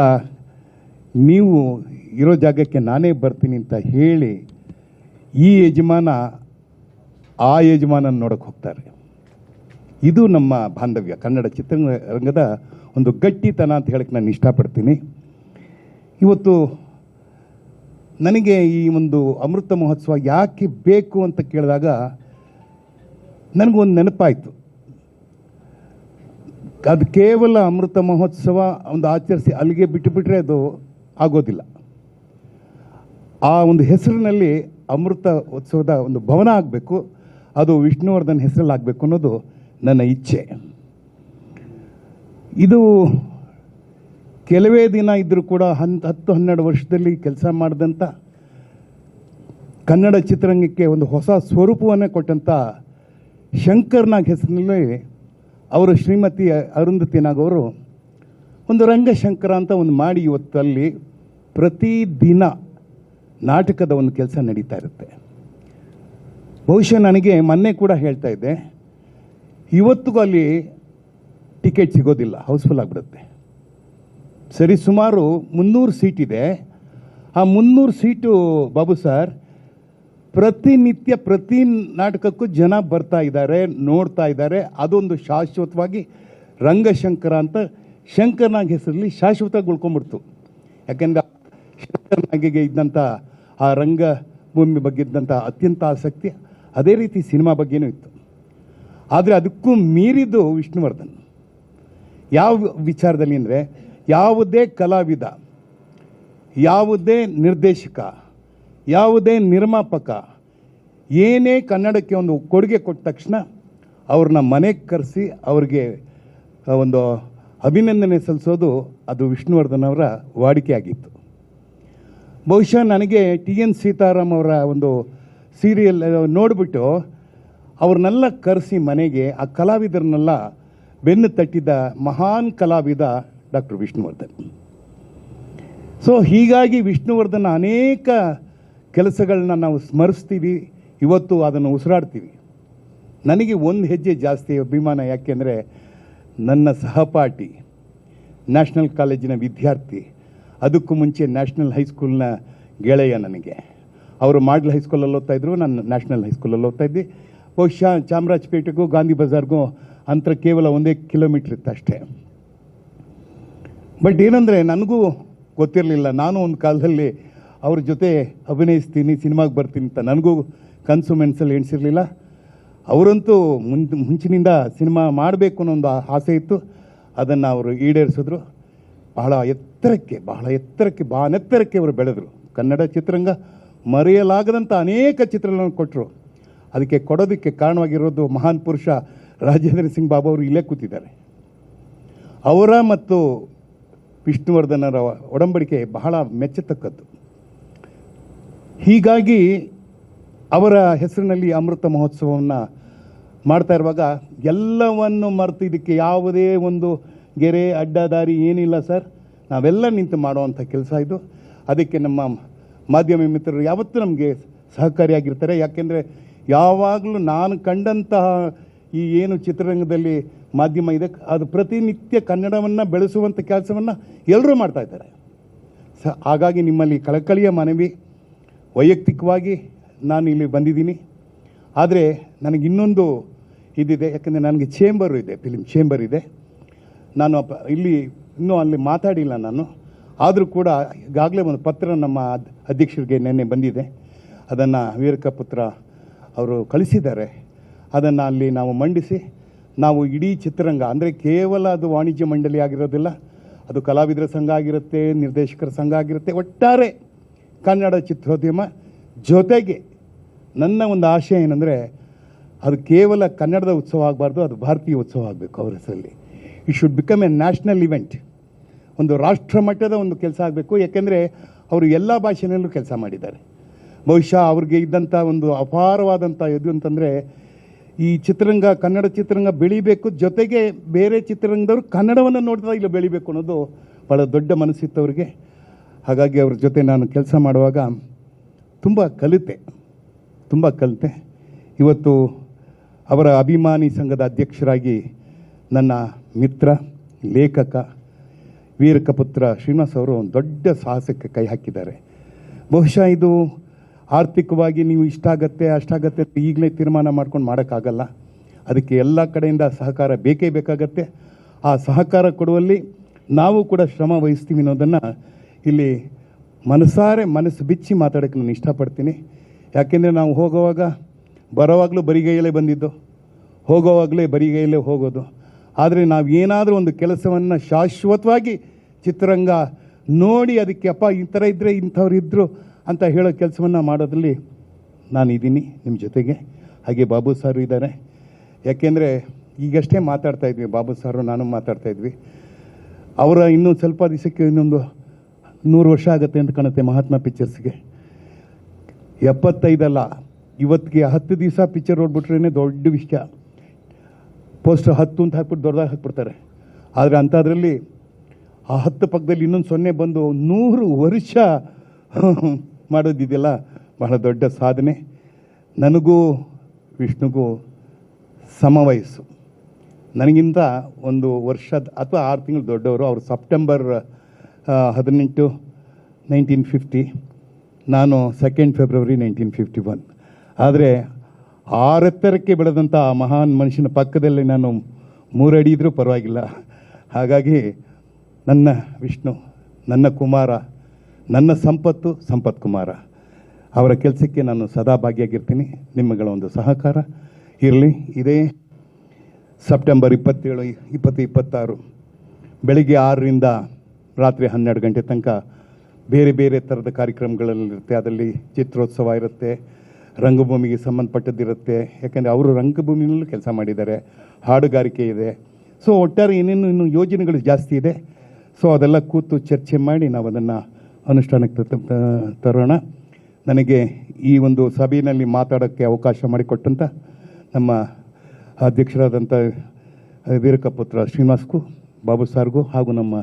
ನೀವು ಇರೋ ಜಾಗಕ್ಕೆ ನಾನೇ ಬರ್ತೀನಿ ಅಂತ ಹೇಳಿ ಈ ಯಜಮಾನ ಆ ಯಜಮಾನನ ನೋಡೋಕ್ಕೆ ಹೋಗ್ತಾರೆ. ಇದು ನಮ್ಮ ಬಾಂಧವ್ಯ, ಕನ್ನಡ ಚಿತ್ರರಂಗದ ಒಂದು ಗಟ್ಟಿತನ ಅಂತ ಹೇಳಕ್ಕೆ ನಾನು ಇಷ್ಟಪಡ್ತೀನಿ. ಇವತ್ತು ನನಗೆ ಈ ಒಂದು ಅಮೃತ ಮಹೋತ್ಸವ ಯಾಕೆ ಬೇಕು ಅಂತ ಕೇಳಿದಾಗ ನನಗೊಂದು ನೆನಪಾಯಿತು. ಅದು ಕೇವಲ ಅಮೃತ ಮಹೋತ್ಸವ ಒಂದು ಆಚರಿಸಿ ಅಲ್ಲಿಗೆ ಬಿಟ್ಟುಬಿಟ್ರೆ ಅದು ಆಗೋದಿಲ್ಲ. ಆ ಒಂದು ಹೆಸರಿನಲ್ಲಿ ಅಮೃತ ಉತ್ಸವದ ಒಂದು ಭವನ ಆಗಬೇಕು, ಅದು ವಿಷ್ಣುವರ್ಧನ್ ಹೆಸರಲ್ಲಿ ಆಗಬೇಕು ಅನ್ನೋದು ನನ್ನ ಇಚ್ಛೆ. ಇದು ಕೆಲವೇ ದಿನ ಇದ್ದರೂ ಕೂಡ 10-12 ವರ್ಷದಲ್ಲಿ ಕೆಲಸ ಮಾಡಿದಂಥ ಕನ್ನಡ ಚಿತ್ರರಂಗಕ್ಕೆ ಒಂದು ಹೊಸ ಸ್ವರೂಪವನ್ನೇ ಕೊಟ್ಟಂಥ ಶಂಕರ್ನಾಗ್ ಹೆಸರಿನಲ್ಲಿ ಅವರು ಶ್ರೀಮತಿ ಅರುಂಧತಿ ನಾಗ್ ಅವರು ಒಂದು ರಂಗಶಂಕರ ಅಂತ ಒಂದು ಮಾಡಿ ಇವತ್ತಲ್ಲಿ ಪ್ರತಿದಿನ ನಾಟಕದ ಒಂದು ಕೆಲಸ ನಡೀತಾ ಇರುತ್ತೆ. ಬಹುಶಃ ನನಗೆ ಮೊನ್ನೆ ಕೂಡ ಹೇಳ್ತಾ ಇದ್ದೆ, ಇವತ್ತಿಗೂ ಅಲ್ಲಿ ಟಿಕೆಟ್ ಸಿಗೋದಿಲ್ಲ, ಹೌಸ್ಫುಲ್ ಆಗಿಬಿಡುತ್ತೆ. ಸರಿ, ಸುಮಾರು 300 ಸೀಟ್ ಇದೆ. ಆ 300 ಸೀಟು ಬಾಬು ಸರ್, ಪ್ರತಿನಿತ್ಯ ಪ್ರತಿ ನಾಟಕಕ್ಕೂ ಜನ ಬರ್ತಾ ಇದ್ದಾರೆ, ನೋಡ್ತಾ ಇದ್ದಾರೆ. ಅದೊಂದು ಶಾಶ್ವತವಾಗಿ ರಂಗಶಂಕರ ಅಂತ ಶಂಕರ್ನಾಗ್ ಹೆಸರಲ್ಲಿ ಶಾಶ್ವತವಾಗಿ ಉಳ್ಕೊಂಡ್ಬಿಡ್ತು. ಯಾಕೆಂದರೆ ಶಂಕರ್ನಾಗಿಗೆ ಇದ್ದಂಥ ಆ ರಂಗಭೂಮಿ ಬಗ್ಗೆ ಇದ್ದಂಥ ಅತ್ಯಂತ ಆಸಕ್ತಿ ಅದೇ ರೀತಿ ಸಿನಿಮಾ ಬಗ್ಗೆನೂ ಇತ್ತು. ಆದರೆ ಅದಕ್ಕೂ ಮೀರಿದ್ದು ವಿಷ್ಣುವರ್ಧನ್. ಯಾವ ವಿಚಾರದಲ್ಲಿ ಅಂದರೆ, ಯಾವುದೇ ಕಲಾವಿದ, ಯಾವುದೇ ನಿರ್ದೇಶಕ, ಯಾವುದೇ ನಿರ್ಮಾಪಕ ಏನೇ ಕನ್ನಡಕ್ಕೆ ಒಂದು ಕೊಡುಗೆ ಕೊಟ್ಟ ತಕ್ಷಣ ಅವ್ರನ್ನ ಮನೆಗೆ ಕರೆಸಿ ಅವ್ರಿಗೆ ಒಂದು ಅಭಿನಂದನೆ ಸಲ್ಲಿಸೋದು ಅದು ವಿಷ್ಣುವರ್ಧನ್ ಅವರ ವಾಡಿಕೆ ಆಗಿತ್ತು. ಬಹುಶಃ ನನಗೆ TN ಸೀತಾರಾಮ್ ಅವರ ಒಂದು ಸೀರಿಯಲ್ ನೋಡಿಬಿಟ್ಟು ಅವ್ರನ್ನೆಲ್ಲ ಕರೆಸಿ ಮನೆಗೆ ಆ ಕಲಾವಿದರನ್ನೆಲ್ಲ ಬೆನ್ನು ತಟ್ಟಿದ ಮಹಾನ್ ಕಲಾವಿದ ಡಾಕ್ಟರ್ ವಿಷ್ಣುವರ್ಧನ್. ಸೊ ಹೀಗಾಗಿ ವಿಷ್ಣುವರ್ಧನ್ ಅನೇಕ ಕೆಲಸಗಳನ್ನ ನಾವು ಸ್ಮರಿಸ್ತೀವಿ, ಇವತ್ತು ಅದನ್ನು ಉಸಿರಾಡ್ತೀವಿ. ನನಗೆ ಒಂದು ಹೆಜ್ಜೆ ಜಾಸ್ತಿ ಅಭಿಮಾನ, ಯಾಕೆಂದರೆ ನನ್ನ ಸಹಪಾಠಿ, ನ್ಯಾಷನಲ್ ಕಾಲೇಜಿನ ವಿದ್ಯಾರ್ಥಿ, ಅದಕ್ಕೂ ಮುಂಚೆ ನ್ಯಾಷನಲ್ ಹೈಸ್ಕೂಲ್ನ ಗೆಳೆಯ ನನಗೆ. ಅವರು ಮಾಡಲ್ ಹೈಸ್ಕೂಲಲ್ಲಿ ಓದ್ತಾಯಿದ್ರು, ನಾನು ನ್ಯಾಷನಲ್ ಹೈಸ್ಕೂಲಲ್ಲಿ ಓದ್ತಾಯಿದ್ದೆ. ಬಹುಶಃ ಚಾಮರಾಜಪೇಟೆಗೂ ಗಾಂಧಿ ಬಜಾರ್ಗೂ ಅಂತರ ಕೇವಲ 1 ಕಿಲೋಮೀಟ್ರ್ ಇತ್ತು ಅಷ್ಟೇ. ಬಟ್ ಏನಂದರೆ ನನಗೂ ಗೊತ್ತಿರಲಿಲ್ಲ, ನಾನು ಒಂದು ಕಾಲದಲ್ಲಿ ಅವ್ರ ಜೊತೆ ಅಭಿನಯಿಸ್ತೀನಿ, ಸಿನಿಮಾಗೆ ಬರ್ತೀನಿ ಅಂತ ನನಗೂ ಕನಸು ಮೆಣಸಲ್ಲಿ ಎಣಿಸಿರಲಿಲ್ಲ. ಅವರಂತೂ ಮುಂಚಿನಿಂದ ಸಿನಿಮಾ ಮಾಡಬೇಕು ಅನ್ನೋ ಒಂದು ಆಸೆ ಇತ್ತು, ಅದನ್ನು ಅವರು ಈಡೇರಿಸಿದ್ರು. ಬಹಳ ಎತ್ತರಕ್ಕೆ ಅವರು ಬೆಳೆದರು. ಕನ್ನಡ ಚಿತ್ರರಂಗ ಮರೆಯಲಾಗದಂಥ ಅನೇಕ ಚಿತ್ರಗಳನ್ನು ಕೊಟ್ಟರು. ಅದಕ್ಕೆ ಕೊಡೋದಕ್ಕೆ ಕಾರಣವಾಗಿರೋದು ಮಹಾನ್ ಪುರುಷ ರಾಜೇಂದ್ರ ಸಿಂಗ್ ಬಾಬು ಅವರು ಇಲ್ಲೇ ಕೂತಿದ್ದಾರೆ. ಅವರ ಮತ್ತು ವಿಷ್ಣುವರ್ಧನರ ಒಡಂಬಡಿಕೆ ಬಹಳ ಮೆಚ್ಚತಕ್ಕದ್ದು. ಹೀಗಾಗಿ ಅವರ ಹೆಸರಿನಲ್ಲಿ ಅಮೃತ ಮಹೋತ್ಸವವನ್ನು ಮಾಡ್ತಾ ಇರುವಾಗ ಎಲ್ಲವನ್ನು ಮರೆತು, ಇದಕ್ಕೆ ಯಾವುದೇ ಒಂದು ಗೆರೆ ಅಡ್ಡದಾರಿ ಏನಿಲ್ಲ ಸರ್, ನಾವೆಲ್ಲ ನಿಂತು ಮಾಡುವಂಥ ಕೆಲಸ ಇದು. ಅದಕ್ಕೆ ನಮ್ಮ ಮಾಧ್ಯಮ ಮಿತ್ರರು ಯಾವತ್ತೂ ನಮಗೆ ಸಹಕಾರಿಯಾಗಿರ್ತಾರೆ. ಯಾಕೆಂದರೆ ಯಾವಾಗಲೂ ನಾನು ಕಂಡಂತಹ ಈ ಏನು ಚಿತ್ರರಂಗದಲ್ಲಿ ಮಾಧ್ಯಮ ಇದೆ, ಅದು ಪ್ರತಿನಿತ್ಯ ಕನ್ನಡವನ್ನು ಬೆಳೆಸುವಂಥ ಕೆಲಸವನ್ನು ಎಲ್ಲರೂ ಮಾಡ್ತಾಯಿದ್ದಾರೆ. ಹಾಗಾಗಿ ನಿಮ್ಮಲ್ಲಿ ಕಳಕಳಿಯ ಮನವಿ. ವೈಯಕ್ತಿಕವಾಗಿ ನಾನು ಇಲ್ಲಿ ಬಂದಿದ್ದೀನಿ, ಆದರೆ ನನಗೆ ಇನ್ನೊಂದು ಇದಿದೆ. ಯಾಕೆಂದರೆ ನನಗೆ ಚೇಂಬರು ಇದೆ, ಫಿಲಿಮ್ ಚೇಂಬರ್ ಇದೆ. ನಾನು ಇಲ್ಲಿ ಇನ್ನೂ ಅಲ್ಲಿ ಮಾತಾಡಿಲ್ಲ ನಾನು. ಆದರೂ ಕೂಡ ಈಗಾಗಲೇ ಒಂದು ಪತ್ರ ನಮ್ಮ ಅಧ್ಯಕ್ಷರಿಗೆ ನಿನ್ನೆ ಬಂದಿದೆ. ಅದನ್ನು ವೀರಕಪುತ್ರ ಅವರು ಕಳಿಸಿದ್ದಾರೆ. ಅದನ್ನು ಅಲ್ಲಿ ನಾವು ಮಂಡಿಸಿ, ನಾವು ಇಡೀ ಚಿತ್ರರಂಗ, ಅಂದರೆ ಕೇವಲ ಅದು ವಾಣಿಜ್ಯ ಮಂಡಳಿ ಆಗಿರೋದಿಲ್ಲ, ಅದು ಕಲಾವಿದರ ಸಂಘ ಆಗಿರುತ್ತೆ, ನಿರ್ದೇಶಕರ ಸಂಘ ಆಗಿರುತ್ತೆ, ಒಟ್ಟಾರೆ ಕನ್ನಡ ಚಿತ್ರೋದ್ಯಮ ಜೊತೆಗೆ ನನ್ನ ಒಂದು ಆಶಯ ಏನಂದರೆ, ಅದು ಕೇವಲ ಕನ್ನಡದ ಉತ್ಸವ ಆಗಬಾರ್ದು, ಅದು ಭಾರತೀಯ ಉತ್ಸವ ಆಗಬೇಕು ಅವ್ರ ಹೆಸರಲ್ಲಿ. It should become A national event. ಒಂದು ರಾಷ್ಟ್ರ ಮಟ್ಟದ ಒಂದು ಕೆಲಸ ಆಗಬೇಕು. ಯಾಕೆಂದರೆ ಅವರು ಎಲ್ಲ ಭಾಷೆಯಲ್ಲೂ ಕೆಲಸ ಮಾಡಿದ್ದಾರೆ. ಬಹುಶಃ ಅವ್ರಿಗೆ ಇದ್ದಂಥ ಒಂದು ಅಪಾರವಾದಂಥ ಇದು ಅಂತಂದರೆ, ಈ ಚಿತ್ರರಂಗ, ಕನ್ನಡ ಚಿತ್ರರಂಗ ಬೆಳಿಬೇಕು, ಜೊತೆಗೆ ಬೇರೆ ಚಿತ್ರರಂಗದವರು ಕನ್ನಡವನ್ನು ನೋಡ್ತಾ ಇಲ್ಲ ಬೆಳಿಬೇಕು ಅನ್ನೋದು ಭಾಳ ದೊಡ್ಡ ಮನಸ್ಸಿತ್ತು ಅವರಿಗೆ. ಹಾಗಾಗಿ ಅವ್ರ ಜೊತೆ ನಾನು ಕೆಲಸ ಮಾಡುವಾಗ ತುಂಬ ಕಲಿತೆ. ಇವತ್ತು ಅವರ ಅಭಿಮಾನಿ ಸಂಘದ ಅಧ್ಯಕ್ಷರಾಗಿ ನನ್ನ ಮಿತ್ರ, ಲೇಖಕ ವೀರಕಪುತ್ರ ಶ್ರೀನಿವಾಸ್ ಅವರು ಒಂದು ದೊಡ್ಡ ಸಾಹಸಕ್ಕೆ ಕೈ ಹಾಕಿದ್ದಾರೆ. ಬಹುಶಃ ಇದು ಆರ್ಥಿಕವಾಗಿ ನೀವು ಇಷ್ಟಾಗತ್ತೆ ಅಷ್ಟಾಗತ್ತೆ ಈಗಲೇ ತೀರ್ಮಾನ ಮಾಡ್ಕೊಂಡು ಮಾಡೋಕ್ಕಾಗಲ್ಲ. ಅದಕ್ಕೆ ಎಲ್ಲ ಕಡೆಯಿಂದ ಸಹಕಾರ ಬೇಕೇ ಬೇಕಾಗತ್ತೆ. ಆ ಸಹಕಾರ ಕೊಡುವಲ್ಲಿ ನಾವು ಕೂಡ ಶ್ರಮ ವಹಿಸ್ತೀವಿ ಅನ್ನೋದನ್ನು ಇಲ್ಲಿ ಮನಸ್ಸು ಬಿಚ್ಚಿ ಮಾತಾಡೋಕ್ಕೆ ನಾನು ಇಷ್ಟಪಡ್ತೀನಿ. ಯಾಕೆಂದರೆ ನಾವು ಬರೋವಾಗಲೂ ಬರಿಗೈಯಲ್ಲೇ ಬಂದಿದ್ದು, ಹೋಗೋವಾಗಲೇ ಬರಿಗೈಯಲ್ಲೇ ಹೋಗೋದು. ಆದರೆ ನಾವು ಏನಾದರೂ ಒಂದು ಕೆಲಸವನ್ನು ಶಾಶ್ವತವಾಗಿ ಚಿತ್ರರಂಗ ನೋಡಿ ಅದಕ್ಕೆ ಅಪ್ಪ ಈ ಥರ ಇದ್ದರೆ ಇಂಥವ್ರು ಇದ್ದರು ಅಂತ ಹೇಳೋ ಕೆಲಸವನ್ನು ಮಾಡೋದ್ರಲ್ಲಿ ನಾನಿದ್ದೀನಿ ನಿಮ್ಮ ಜೊತೆಗೆ. ಹಾಗೆ ಬಾಬು ಸಾರು ಇದ್ದಾರೆ. ಯಾಕೆಂದರೆ ಈಗಷ್ಟೇ ಮಾತಾಡ್ತಾಯಿದ್ವಿ, ಬಾಬು ಸಾರು ನಾನು ಮಾತಾಡ್ತಾಯಿದ್ವಿ. ಅವರ ಇನ್ನೂ ಸ್ವಲ್ಪ ದಿವಸಕ್ಕೆ ಇನ್ನೊಂದು 100 ವರ್ಷ ಆಗುತ್ತೆ ಅಂತ ಕಾಣುತ್ತೆ ಮಹಾತ್ಮ ಪಿಕ್ಚರ್ಸ್ಗೆ. 75 ಅಲ್ಲ, ಇವತ್ತಿಗೆ 10 ದಿವಸ ಪಿಕ್ಚರ್ ನೋಡ್ಬಿಟ್ರೇ ದೊಡ್ಡ ವಿಷಯ. ಪೋಸ್ಟರ್ 10 ಅಂತ ಹಾಕ್ಬಿಟ್ಟು ದೊಡ್ಡದಾಗಿ ಹಾಕ್ಬಿಡ್ತಾರೆ. ಆದರೆ ಅಂಥದ್ರಲ್ಲಿ ಆ 10 ಪಕ್ಕದಲ್ಲಿ ಇನ್ನೊಂದು 0 ಬಂದು 100 ವರ್ಷ ಮಾಡೋದಿದೆಯಲ್ಲ, ಬಹಳ ದೊಡ್ಡ ಸಾಧನೆ. ನನಗೂ ವಿಷ್ಣುಗೂ ಸಮವಯಸ್ಸು, ನನಗಿಂತ 1 ವರ್ಷ ಅಥವಾ 6 ತಿಂಗಳು ದೊಡ್ಡವರು. ಅವರು ಸೆಪ್ಟೆಂಬರ್ 18, 1950, ನಾನು 2 ಫೆಬ್ರವರಿ 1951. ಆದರೆ 6 ಎತ್ತರಕ್ಕೆ ಬೆಳೆದಂಥ ಆ ಮಹಾನ್ ಮನುಷ್ಯನ ಪಕ್ಕದಲ್ಲಿ ನಾನು 3 ಅಡಿ ಇದ್ದರೂ ಪರವಾಗಿಲ್ಲ. ಹಾಗಾಗಿ ನನ್ನ ವಿಷ್ಣು, ನನ್ನ ಕುಮಾರ, ನನ್ನ ಸಂಪತ್ ಕುಮಾರ, ಅವರ ಕೆಲಸಕ್ಕೆ ನಾನು ಸದಾ ಭಾಗಿಯಾಗಿರ್ತೀನಿ. ನಿಮ್ಮಗಳ ಒಂದು ಸಹಕಾರ ಇರಲಿ. ಇದೇ ಸೆಪ್ಟೆಂಬರ್ 27, 20, 26 ಬೆಳಿಗ್ಗೆ 6ರಿಂದ ರಾತ್ರಿ 12 ಗಂಟೆ ತನಕ ಬೇರೆ ಬೇರೆ ಥರದ ಕಾರ್ಯಕ್ರಮಗಳಲ್ಲಿರುತ್ತೆ. ಅದರಲ್ಲಿ ಚಿತ್ರೋತ್ಸವ ಇರುತ್ತೆ, ರಂಗಭೂಮಿಗೆ ಸಂಬಂಧಪಟ್ಟದ್ದಿರುತ್ತೆ. ಯಾಕೆಂದರೆ ಅವರು ರಂಗಭೂಮಿನಲ್ಲೂ ಕೆಲಸ ಮಾಡಿದ್ದಾರೆ, ಹಾಡುಗಾರಿಕೆ ಇದೆ. ಸೊ ಒಟ್ಟಾರೆ ಇನ್ನೂ ಯೋಜನೆಗಳು ಜಾಸ್ತಿ ಇದೆ. ಸೊ ಅದೆಲ್ಲ ಕೂತು ಚರ್ಚೆ ಮಾಡಿ ನಾವು ಅದನ್ನು ಅನುಷ್ಠಾನಕ್ಕೆ ತರೋಣ. ನನಗೆ ಈ ಒಂದು ಸಭೆಯಲ್ಲಿ ಮಾತಾಡೋಕ್ಕೆ ಅವಕಾಶ ಮಾಡಿಕೊಟ್ಟಂಥ ನಮ್ಮ ಅಧ್ಯಕ್ಷರಾದಂಥ ವೀರಕಪುತ್ರ ಶ್ರೀನಿವಾಸ್ಗೂ, ಬಾಬು ಸಾರ್ಗೂ ಹಾಗೂ ನಮ್ಮ